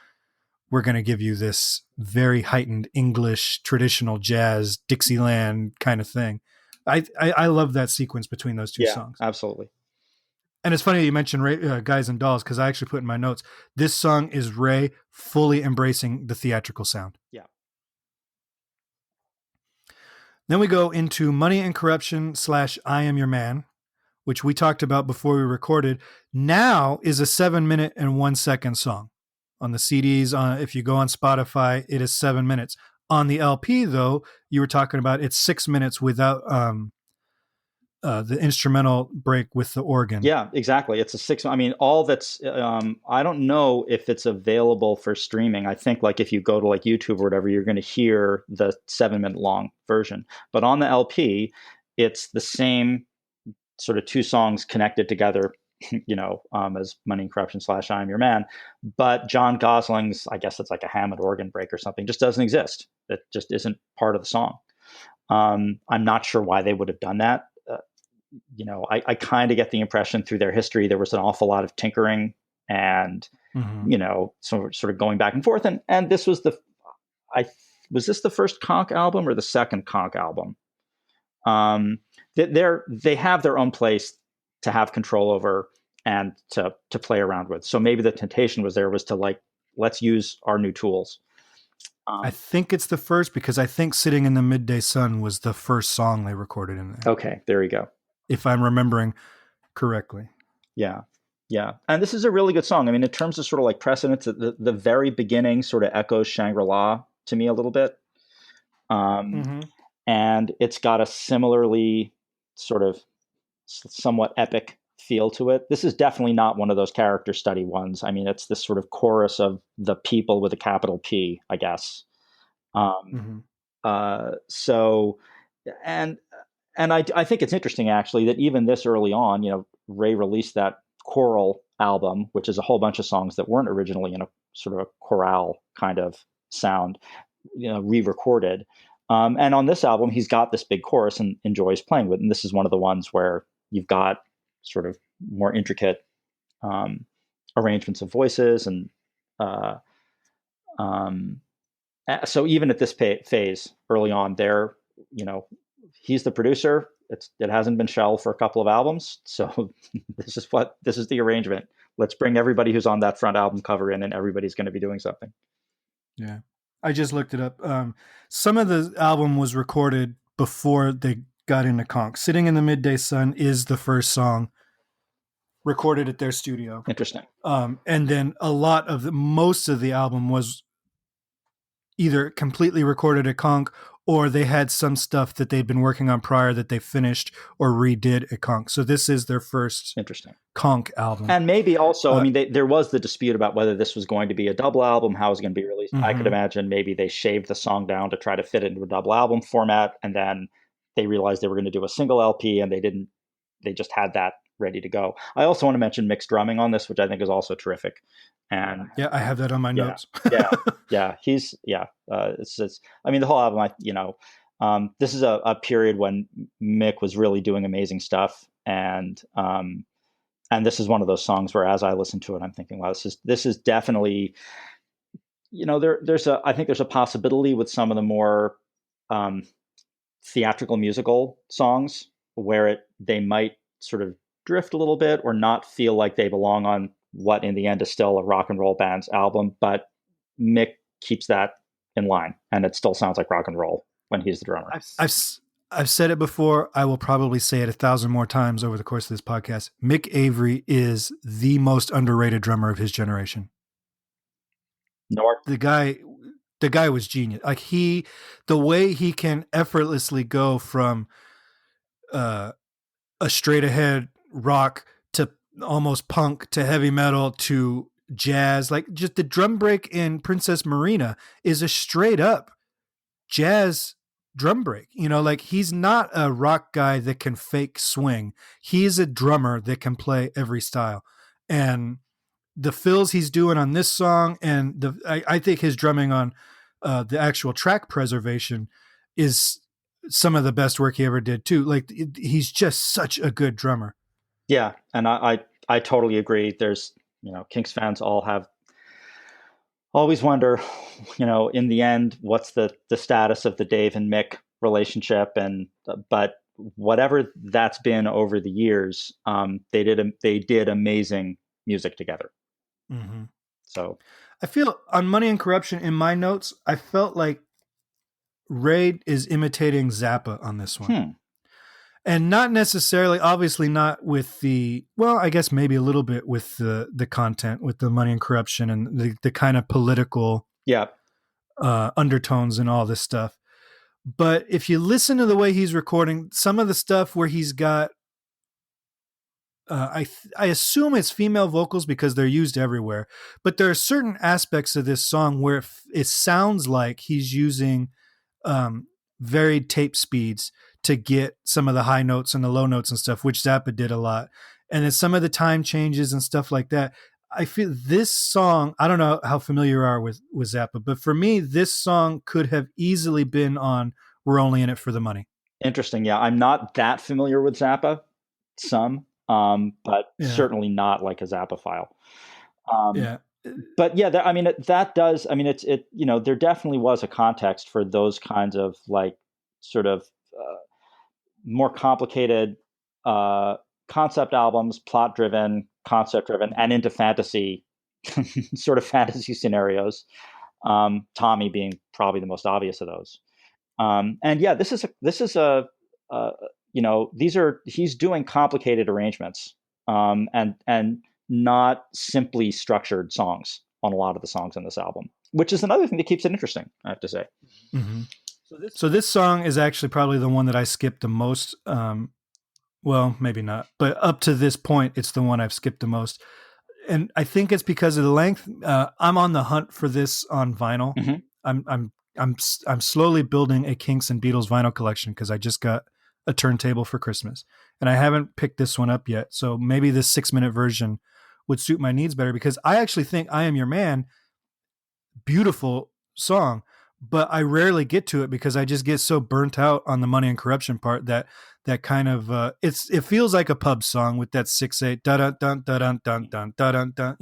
A: we're going to give you this very heightened English traditional jazz Dixieland kind of thing. I love that sequence between those two songs.
B: Absolutely.
A: And it's funny that you mentioned Guys and Dolls because I actually put in my notes, this song is Ray fully embracing the theatrical sound.
B: Yeah.
A: Then we go into Money and Corruption / I Am Your Man, which we talked about before we recorded. Now is a 7 minute and 1 second song. On the CDs, if you go on Spotify, it is 7 minutes. On the LP, though, you were talking about it's 6 minutes without the instrumental break with the organ.
B: Yeah, exactly. It's a 6. I mean, all that's. I don't know if it's available for streaming. I think like if you go to like YouTube or whatever, you're going to hear the 7 minute long version. But on the LP, it's the same sort of two songs connected together. As Money and Corruption / I Am Your Man. But John Gosling's, I guess it's like a Hammond organ break or something, just doesn't exist. It just isn't part of the song. I'm not sure why they would have done that. I kind of get the impression through their history there was an awful lot of tinkering and
A: Hmm.
B: sort of going back and forth. And this was I was this the first Conk album or the second Conk album? Um, they have their own place to have control over and to play around with. So maybe the temptation was to like, let's use our new tools.
A: I
B: Um,
A: think it's the first because I think "Sitting in the Midday Sun" was the first song they recorded in there,
B: okay, there you go.
A: if I'm remembering correctly.
B: Yeah. Yeah. And this is a really good song. I mean, in terms of sort of like precedence, the very beginning sort of echoes Shangri-La to me a little bit. Um,
A: Mm-hmm.
B: and it's got a similarly sort of somewhat epic feel to it. This is definitely not one of those character study ones. I mean, it's this sort of chorus of the people with a capital P, I guess. Um,
A: Mm-hmm.
B: so, and I think it's interesting actually that even this early on, Ray released that choral album, which is a whole bunch of songs that weren't originally in a sort of a chorale kind of sound, re-recorded. And on this album, he's got this big chorus and enjoys playing with. And this is one of the ones where you've got sort of more intricate um, arrangements of voices and uh, um, so even at this phase early on there, you know he's the producer. It hasn't been shelved for a couple of albums, so this is the arrangement. Let's bring everybody who's on that front album cover in, and everybody's going to be doing something.
A: Yeah, I just looked it up. Some of the album was recorded before they got into Conk. "Sitting in the Midday Sun" is the first song recorded at their studio,
B: Interesting.
A: and then most of the album was either completely recorded at Conk or they had some stuff that they'd been working on prior that they finished or redid at Conk. So this is their first
B: Interesting.
A: Conk album.
B: And maybe also, I
A: Uh,
B: mean, there was the dispute about whether this was going to be a double album, how it was going to be released. I could
A: mm-hmm.
B: imagine maybe they shaved the song down to try to fit it into a double album format, and then they realized they were going to do a single LP, and they didn't. They just had that ready to go. I also want to mention mixed drumming on this, which I think is also terrific. And
A: Yeah, I have that on my
B: yeah,
A: notes.
B: yeah, yeah. He's yeah. It's. I mean, the whole album. This is a period when Mick was really doing amazing stuff, and this is one of those songs where, as I listen to it, I'm thinking, wow, this is definitely, there's a I think there's a possibility with some of the more um, theatrical musical songs where they might sort of drift a little bit or not feel like they belong on what in the end is still a rock and roll band's album, but Mick keeps that in line, and it still sounds like rock and roll when he's the drummer.
A: I've I've said it before. I will probably say it 1,000 more times over the course of this podcast. Mick Avery is the most underrated drummer of his generation.
B: Nor
A: The guy, the guy was genius. Like the way he can effortlessly go from uh, a straight ahead rock to almost punk to heavy metal to jazz. Like just the drum break in Princess Marina is a straight up jazz drum break. Like he's not a rock guy that can fake swing. He's a drummer that can play every style. And the fills he's doing on this song and I think his drumming on the actual track preservation is some of the best work he ever did too. Like he's just such a good drummer.
B: Yeah, and I totally agree. There's Kinks fans all have always wonder, in the end, what's the status of the Dave and Mick relationship, and but whatever that's been over the years, they did amazing music together.
A: Mm-hmm.
B: So
A: I feel on Money and Corruption in my notes, I felt like Ray is imitating Zappa on this one.
B: hmm,
A: And not necessarily, obviously not with I guess maybe a little bit with the content, with the Money and Corruption and the kind of political
B: yeah,
A: undertones and all this stuff. But if you listen to the way he's recording, some of the stuff where he's got, I assume it's female vocals because they're used everywhere. But there are certain aspects of this song where it sounds like he's using um, varied tape speeds to get some of the high notes and the low notes and stuff, which Zappa did a lot. And then some of the time changes and stuff like that. I feel this song, I don't know how familiar you are with Zappa, but for me, this song could have easily been on We're Only in It for the Money.
B: interesting. Yeah, I'm not that familiar with Zappa. some, but
A: Yeah.
B: certainly not like a Zappa file. Um,
A: Yeah.
B: but yeah, I mean, that does. I mean, there definitely was a context for those kinds of like sort of more complicated uh, concept albums, plot driven, concept driven, and into fantasy, sort of fantasy scenarios. Tommy being probably the most obvious of those. And yeah, uh, he's doing complicated arrangements, and not simply structured songs on a lot of the songs on this album, which is another thing that keeps it interesting, I have to say.
A: Mm-hmm. So this song is actually probably the one that I skipped the most. Well, maybe not, but up to this point, it's the one I've skipped the most, and I think it's because of the length. I'm on the hunt for this on vinyl.
B: Mm-hmm.
A: I'm slowly building a Kinks and Beatles vinyl collection because I just got a turntable for Christmas, and I haven't picked this one up yet. So maybe this 6 minute version would suit my needs better because I actually think "I Am Your Man" beautiful song, but I rarely get to it because I just get so burnt out on the Money and Corruption part that kind of it feels like a pub song with that 6/8 da dun dun da dun dun dun da dun dun,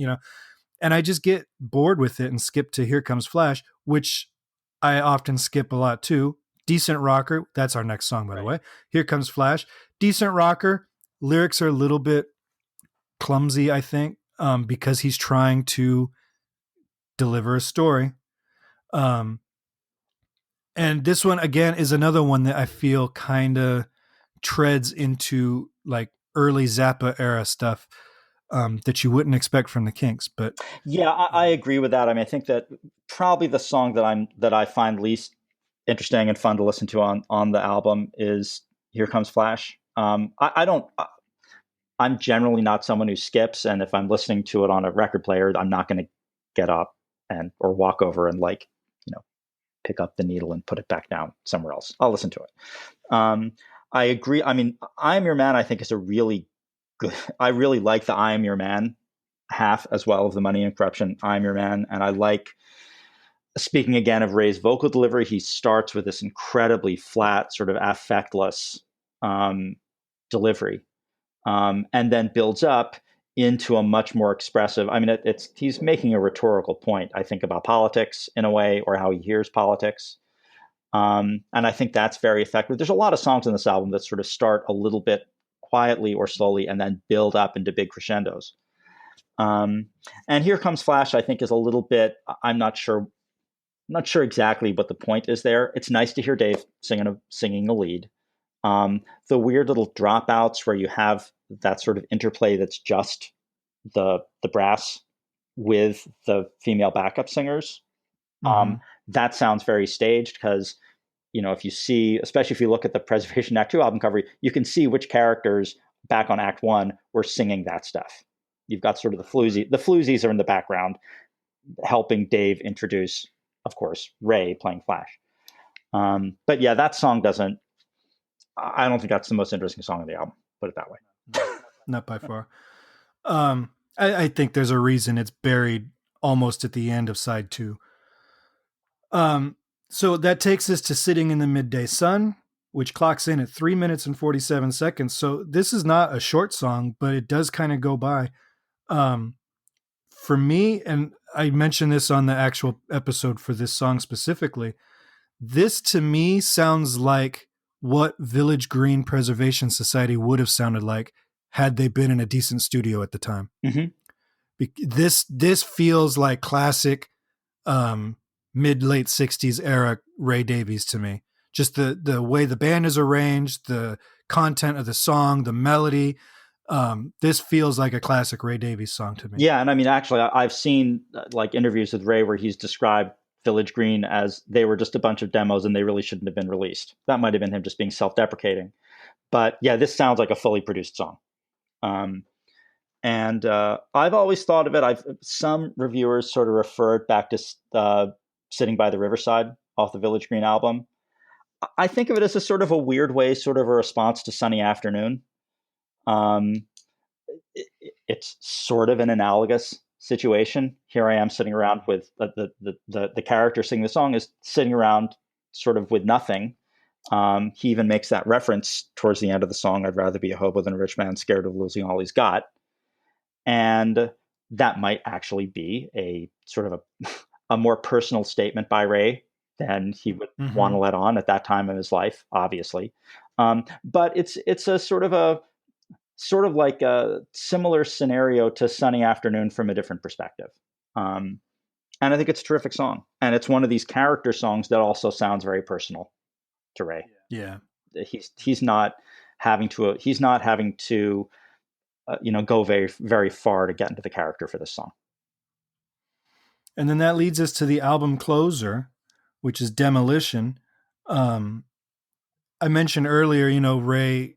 A: and I just get bored with it and skip to Here Comes Flash, which I often skip a lot too. Decent rocker, that's our next song by the
B: Right.
A: way. Here Comes Flash, decent rocker. Lyrics are a little bit clumsy, I think, because he's trying to deliver a story. Um, And this one again is another one that I feel kind of treads into like early Zappa era stuff that you wouldn't expect from the Kinks. But
B: Yeah, I agree with that. I mean, I think that probably the song that I find least interesting and fun to listen to on the album is "Here Comes Flash." I don't. I'm generally not someone who skips, and if I'm listening to it on a record player, I'm not going to get up and or walk over and like you know pick up the needle and put it back down somewhere else. I'll listen to it. Um, I agree. I mean, "I Am Your Man" I think is a really good. I really like the "I Am Your Man" half as well of the Money and Corruption "I'm Your Man," and I like. Speaking again of Ray's vocal delivery, he starts with this incredibly flat, sort of affectless um, delivery, and then builds up into a much more expressive. I mean, he's making a rhetorical point, I think, about politics in a way, or how he hears politics, and I think that's very effective. There's a lot of songs in this album that sort of start a little bit quietly or slowly, and then build up into big crescendos. Um, and "Here Comes Flash," I think, is a little bit. I'm not sure exactly what the point is there. It's nice to hear Dave singing a lead. The weird little dropouts where you have that sort of interplay that's just the brass with the female backup singers.
A: mm-hmm,
B: That sounds very staged because if you see, especially if you look at the Preservation Act 2 album cover, you can see which characters back on Act 1 were singing that stuff. You've got sort of the floozies are in the background helping Dave introduce, of course, Ray playing Flash. But yeah, that song doesn't. I don't think that's the most interesting song on the album. Put it that way.
A: not by far. I think there's a reason it's buried almost at the end of side two. Um, so that takes us to Sitting in the Midday Sun, which clocks in at 3 minutes and 47 seconds. So this is not a short song, but it does kind of go by. Um, for me, and I mentioned this on the actual episode for this song specifically, this to me sounds like what Village Green Preservation Society would have sounded like had they been in a decent studio at the time.
B: Mm-hmm.
A: This feels like classic mid late 60s era Ray Davies to me. Just the way the band is arranged, the content of the song, the melody. This feels like a classic Ray Davies song to me.
B: Yeah, and I mean, actually, I've seen like interviews with Ray where he's described Village Green as they were just a bunch of demos and they really shouldn't have been released. That might have been him just being self-deprecating. But yeah, this sounds like a fully produced song. Um, and I've always thought of it. Some reviewers sort of referred back to "Sitting by the Riverside" off the Village Green album. I think of it as a sort of a weird way, sort of a response to "Sunny Afternoon." Um, it's sort of an analogous situation. Here I am sitting around with the character singing the song is sitting around sort of with nothing, He even makes that reference towards the end of the song, I'd rather be a hobo than a rich man scared of losing all he's got. And that might actually be a sort of a more personal statement by Ray than he would want
A: Mm-hmm.
B: to let on at that time in his life, obviously. But it's a sort of like a similar scenario to Sunny Afternoon from a different perspective. Um, and I think it's a terrific song. And it's one of these character songs that also sounds very personal to Ray.
A: Yeah.
B: He's not having to go very very far to get into the character for this song.
A: And then that leads us to the album closer, which is Demolition. Um, I mentioned earlier, Ray,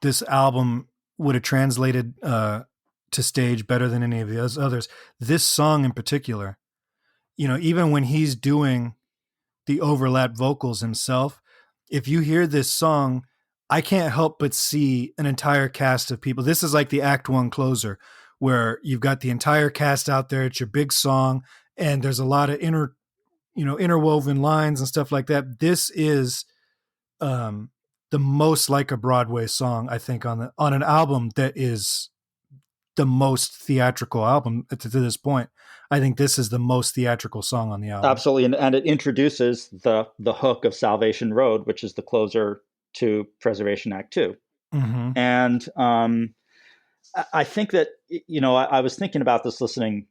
A: this album would have translated to stage better than any of the others. This song in particular, even when he's doing the overlap vocals himself, if you hear this song, I can't help but see an entire cast of people. This is like the Act One closer, where you've got the entire cast out there. It's your big song, and there's a lot of interwoven lines and stuff like that. This is um, the most like a Broadway song, I think, on an album that is the most theatrical album to this point. I think this is the most theatrical song on the album.
B: Absolutely, and it introduces the hook of Salvation Road, which is the closer to Preservation Act Two.
A: Mm-hmm.
B: And I think that I was thinking about this listening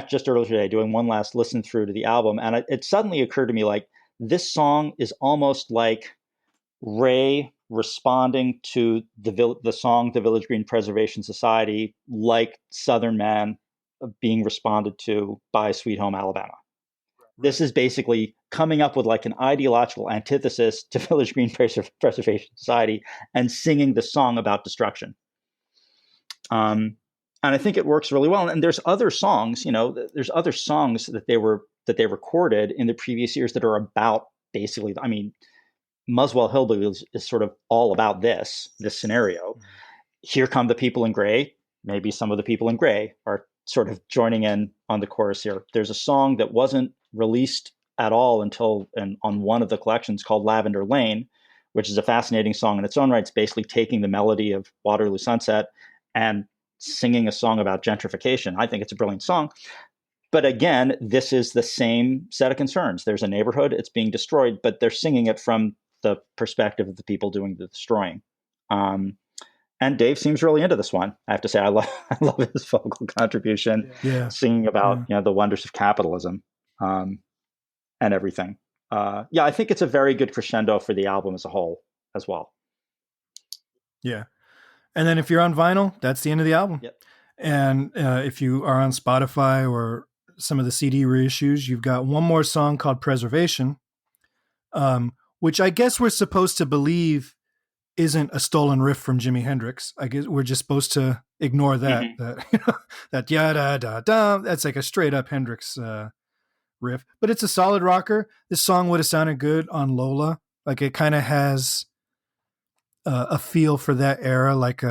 B: just earlier today, doing one last listen through to the album, and it suddenly occurred to me like this song is almost like Ray responding to the song "The Village Green Preservation Society," like Southern Man being responded to by "Sweet Home Alabama."
A: Right.
B: This is basically coming up with like an ideological antithesis to Village Green Preservation Society and singing the song about destruction. And I think it works really well. And there's other songs, there's other songs that they recorded in the previous years that are about basically. I mean, Muswell Hillbilly is sort of all about this scenario. Mm-hmm. Here Come the People in Gray. Maybe some of the people in gray are sort of joining in on the chorus here. There's a song that wasn't released at all until on one of the collections called Lavender Lane, which is a fascinating song in its own right. It's basically taking the melody of Waterloo Sunset and singing a song about gentrification. I think it's a brilliant song. But again, this is the same set of concerns. There's a neighborhood, it's being destroyed, but they're singing it from the perspective of the people doing the destroying. And Dave seems really into this one. I have to say, I love his vocal contribution, singing about the wonders of capitalism and everything. I think it's a very good crescendo for the album as a whole as well.
A: Yeah. And then if you're on vinyl, that's the end of the album.
B: Yep.
A: And if you are on Spotify or some of the CD reissues, you've got one more song called Preservation, which I guess we're supposed to believe isn't a stolen riff from Jimi Hendrix. I guess we're just supposed to ignore that. Mm-hmm. That yada da da. That's like a straight up Hendrix riff, but it's a solid rocker. This song would have sounded good on Lola. Like it kind of has a feel for that era, like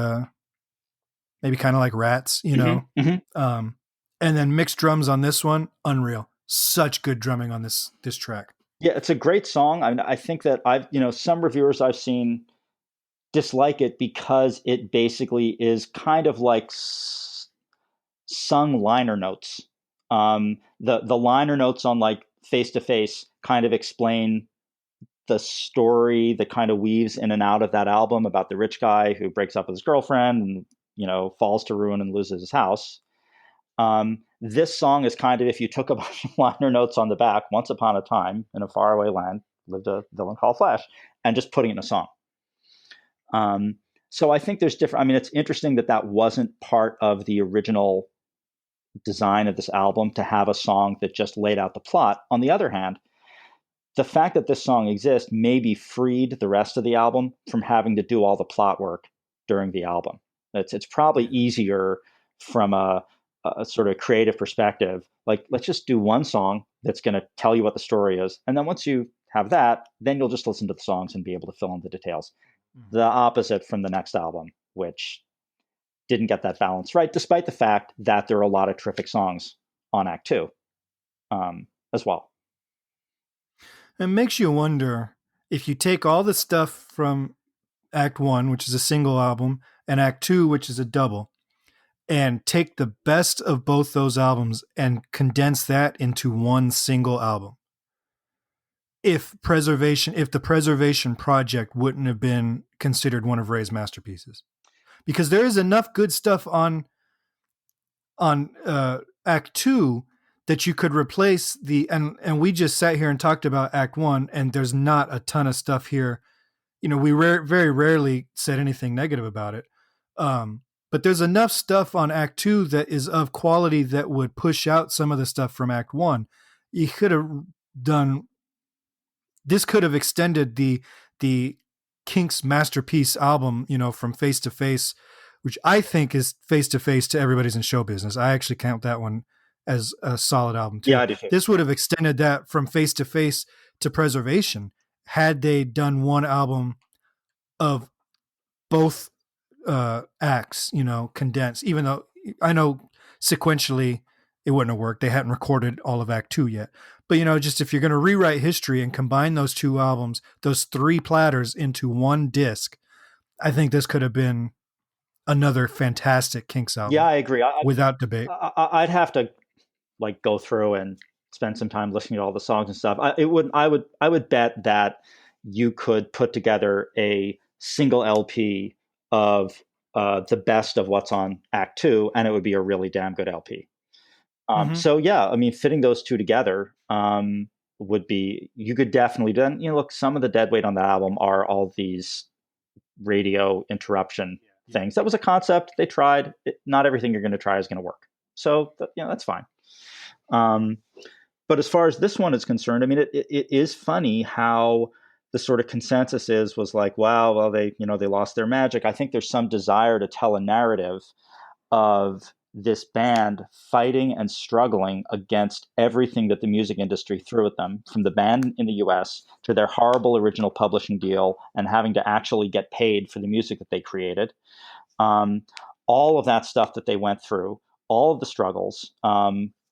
A: maybe kind of like Rats,
B: Mm-hmm.
A: And then mixed drums on this one, unreal. Such good drumming on this track.
B: Yeah, it's a great song. I mean, I think that some reviewers I've seen dislike it because it basically is kind of like sung liner notes. The liner notes on like Face to Face kind of explain the story that kind of weaves in and out of that album about the rich guy who breaks up with his girlfriend and falls to ruin and loses his house. This song is kind of if you took a bunch of liner notes on the back, once upon a time in a faraway land lived a villain called Flash, and just putting it in a song. So I think there's different. I mean, it's interesting that wasn't part of the original design of this album to have a song that just laid out the plot. On the other hand, the fact that this song exists maybe freed the rest of the album from having to do all the plot work during the album. It's probably easier from a sort of creative perspective. Like, let's just do one song that's going to tell you what the story is. And then once you have that, then you'll just listen to the songs and be able to fill in the details. The opposite from the next album, which didn't get that balance right, despite the fact that there are a lot of terrific songs on Act Two as well.
A: It makes you wonder, if you take all the stuff from Act One, which is a single album, and Act Two, which is a double, and take the best of both those albums and condense that into one single album. If the Preservation Project wouldn't have been considered one of Ray's masterpieces, because there is enough good stuff on Act Two that you could replace and we just sat here and talked about Act One, and there's not a ton of stuff here. We very rarely said anything negative about it. But there's enough stuff on Act Two that is of quality that would push out some of the stuff from Act One. You could have done this. Could have extended the Kinks masterpiece album, from Face to Face, which I think is face to face to Everybody's in Show Business. I actually count that one as a solid album too.
B: Yeah, I do too.
A: This would have extended that from Face to Face to Preservation had they done one album of both acts, condensed. Even though I know sequentially it wouldn't have worked. They hadn't recorded all of Act Two yet. But just if you're going to rewrite history and combine those two albums, those three platters into one disc, I think this could have been another fantastic Kinks album.
B: Yeah, I agree.
A: Without debate.
B: I'd have to go through and spend some time listening to all the songs and stuff. I would bet that you could put together a single LP of the best of what's on Act Two, and it would be a really damn good LP. So yeah, I mean, fitting those two together would be, you could definitely then, look, some of the dead weight on the album are all these radio interruption things. That was a concept they tried. Not everything you're going to try is going to work. So that's fine. But as far as this one is concerned, I mean, it is funny how the sort of consensus was like, wow, well, they lost their magic. I think there's some desire to tell a narrative of this band fighting and struggling against everything that the music industry threw at them, from the band in the US to their horrible original publishing deal and having to actually get paid for the music that they created. All of that stuff that they went through, all of the struggles,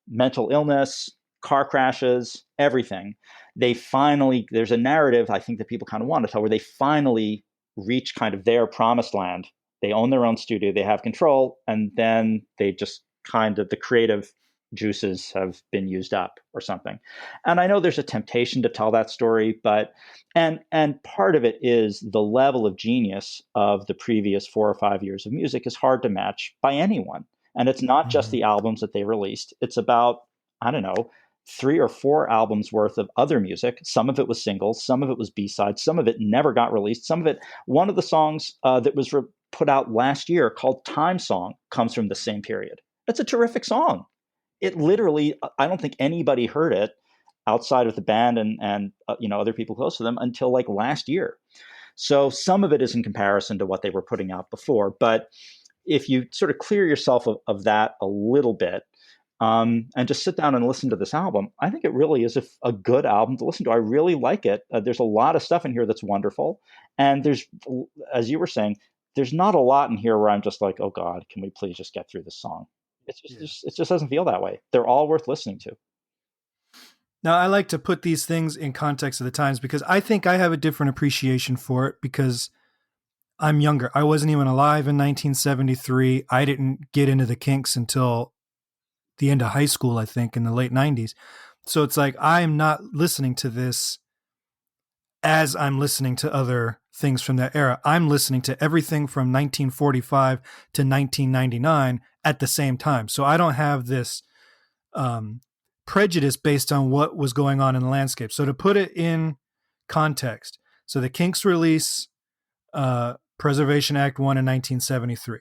B: mental illness, car crashes, everything. There's a narrative I think that people kind of want to tell where they finally reach kind of their promised land. They own their own studio, they have control, and then they just kind of, the creative juices have been used up or something. And I know there's a temptation to tell that story, but and part of it is the level of genius of the previous 4 or 5 years of music is hard to match by anyone. And it's not just the albums that they released. It's about, I don't know, 3 or 4 albums worth of other music. Some of it was singles, some of it was B-sides, some of it never got released. Some of it, one of the songs that was put out last year called Time Song comes from the same period. It's a terrific song. It literally, I don't think anybody heard it outside of the band and other people close to them until like last year. So some of it is in comparison to what they were putting out before. But if you sort of clear yourself of that a little bit, and just sit down and listen to this album, I think it really is a good album to listen to. I really like it. There's a lot of stuff in here that's wonderful. And there's, as you were saying, there's not a lot in here where I'm just like, oh God, can we please just get through this song? It just doesn't feel that way. They're all worth listening to.
A: Now, I like to put these things in context of the times because I think I have a different appreciation for it because I'm younger. I wasn't even alive in 1973. I didn't get into the Kinks until the end of high school, I think, in the late 90s. So it's like I'm not listening to this as I'm listening to other things from that era. I'm listening to everything from 1945 to 1999 at the same time. So I don't have this prejudice based on what was going on in the landscape. So to put it in context, so the Kinks release Preservation Act 1 in 1973.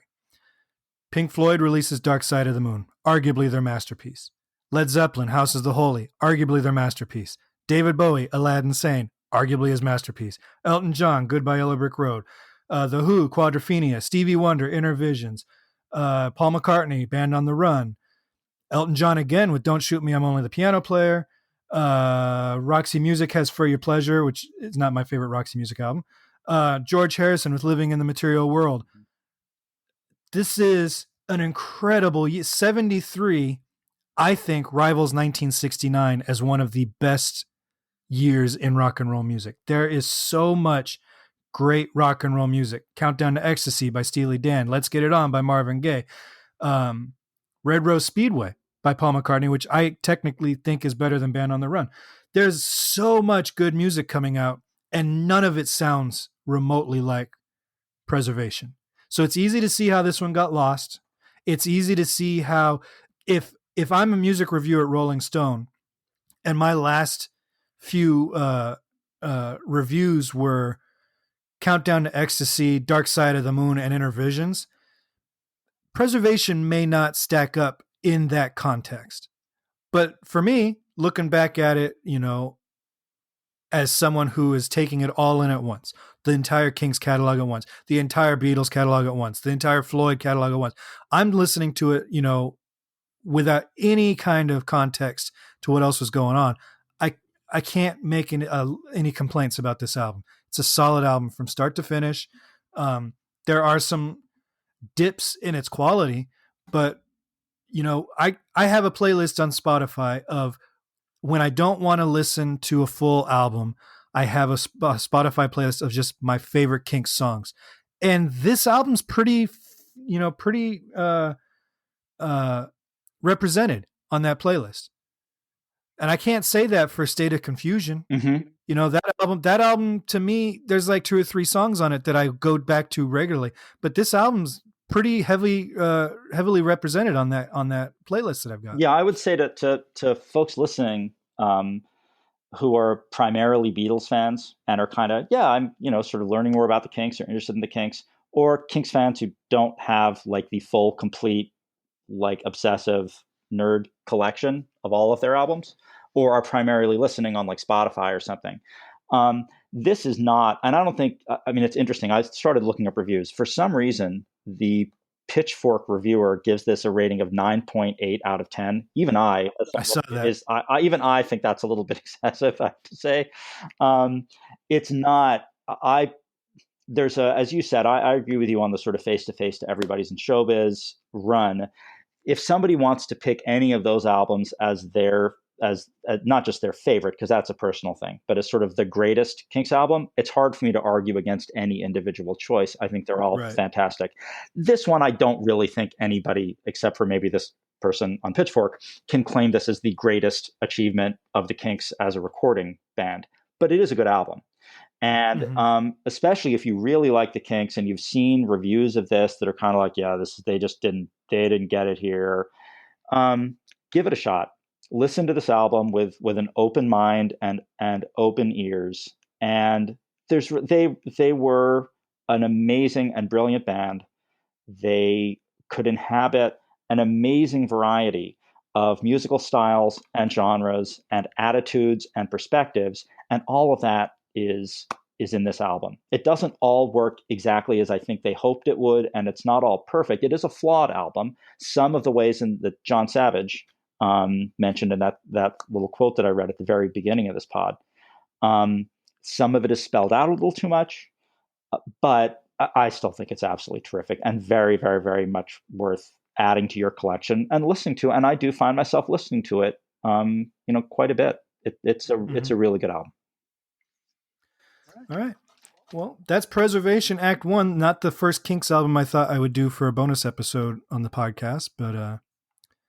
A: Pink Floyd releases Dark Side of the Moon, arguably their masterpiece. Led Zeppelin, House of the Holy, arguably their masterpiece. David Bowie, Aladdin Sane, arguably his masterpiece. Elton John, Goodbye Yellow Brick Road. The Who, Quadrophenia. Stevie Wonder, Inner Visions. Paul McCartney, Band on the Run. Elton John again with Don't Shoot Me, I'm Only the Piano Player. Roxy Music has For Your Pleasure, which is not my favorite Roxy Music album. George Harrison with Living in the Material World. This is an incredible 73, I think, rivals 1969 as one of the best years in rock and roll music. There is so much great rock and roll music. Countdown to Ecstasy by Steely Dan, Let's Get It On by Marvin Gaye, um, Red Rose Speedway by Paul McCartney, which I technically think is better than Band on the Run. There's so much good music coming out, and none of it sounds remotely like Preservation. So it's easy to see how this one got lost. It's easy to see how if I'm a music reviewer at Rolling Stone and my last few reviews were Countdown to Ecstasy, Dark Side of the Moon, and Inner Visions, Preservation may not stack up in that context. But for me, looking back at it, as someone who is taking it all in at once, the entire Kinks catalog at once, the entire Beatles catalog at once, the entire Floyd catalog at once, I'm listening to it, without any kind of context to what else was going on. I can't make any complaints about this album. It's a solid album from start to finish. There are some dips in its quality, but I have a playlist on Spotify of when I don't want to listen to a full album. I have a Spotify playlist of just my favorite Kinks songs, and this album's pretty represented on that playlist. And I can't say that for State of Confusion.
B: Mm-hmm.
A: That album to me, there's like 2 or 3 songs on it that I go back to regularly. But this album's pretty heavily represented on that playlist that I've got.
B: Yeah, I would say to folks listening who are primarily Beatles fans and are kind of, I'm sort of learning more about the Kinks or interested in the Kinks, or Kinks fans who don't have like the full, complete, like obsessive nerd collection of all of their albums, or are primarily listening on like Spotify or something. This is not, and I don't think, it's interesting. I started looking up reviews. For some reason, the Pitchfork reviewer gives this a rating of 9.8 out of 10. Even I
A: saw that.
B: Even I think that's a little bit excessive, I have to say. It's not, as you said, I agree with you on the sort of face-to-face to everybody's in showbiz run. If somebody wants to pick any of those albums as not just their favorite, because that's a personal thing, but as sort of the greatest Kinks album, it's hard for me to argue against any individual choice. I think they're all fantastic. This one, I don't really think anybody, except for maybe this person on Pitchfork, can claim this as the greatest achievement of the Kinks as a recording band. But it is a good album. And especially if you really like the Kinks and you've seen reviews of this that are kind of like, they didn't get it here. Give it a shot. Listen to this album with an open mind and open ears. And they were an amazing and brilliant band. They could inhabit an amazing variety of musical styles and genres and attitudes and perspectives, and all of that is in this album. It doesn't all work exactly as I think they hoped it would, and it's not all perfect. It is a flawed album. Some of the ways that John Savage mentioned in that little quote that I read at the very beginning of this pod, some of it is spelled out a little too much, but I still think it's absolutely terrific and very, very, very much worth adding to your collection and listening to. And I do find myself listening to it, quite a bit. It's a really good album.
A: All right. Well, that's Preservation Act 1, not the first Kinks album I thought I would do for a bonus episode on the podcast, but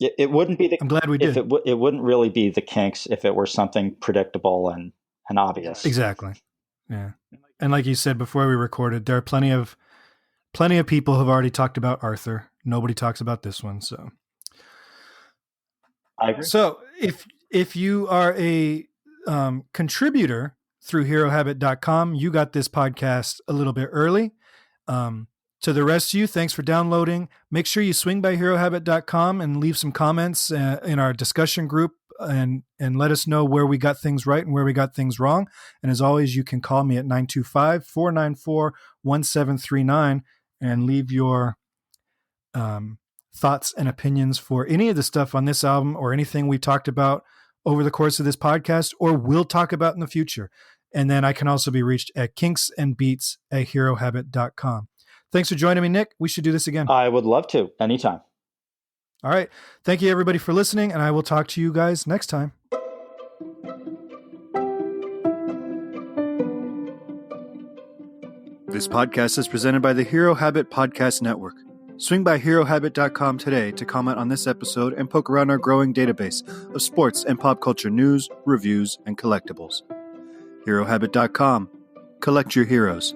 B: it wouldn't be.
A: I'm glad we did.
B: It wouldn't really be the Kinks if it were something predictable and obvious.
A: Exactly. Yeah. And like you said before we recorded, there are plenty of people who have already talked about Arthur. Nobody talks about this one, so.
B: I agree.
A: So if you are a contributor through herohabit.com, you got this podcast a little bit early. To the rest of you, thanks for downloading. Make sure you swing by herohabit.com and leave some comments in our discussion group and let us know where we got things right and where we got things wrong. And as always, you can call me at 925-494-1739 and leave your thoughts and opinions for any of the stuff on this album or anything we talked about over the course of this podcast or will talk about in the future. And then I can also be reached at kinksandbeats@herohabit.com. Thanks for joining me, Nick. We should do this again.
B: I would love to. Anytime.
A: All right. Thank you, everybody, for listening, and I will talk to you guys next time. This podcast is presented by the Hero Habit Podcast Network. Swing by HeroHabit.com today to comment on this episode and poke around our growing database of sports and pop culture news, reviews, and collectibles. HeroHabit.com. Collect your heroes.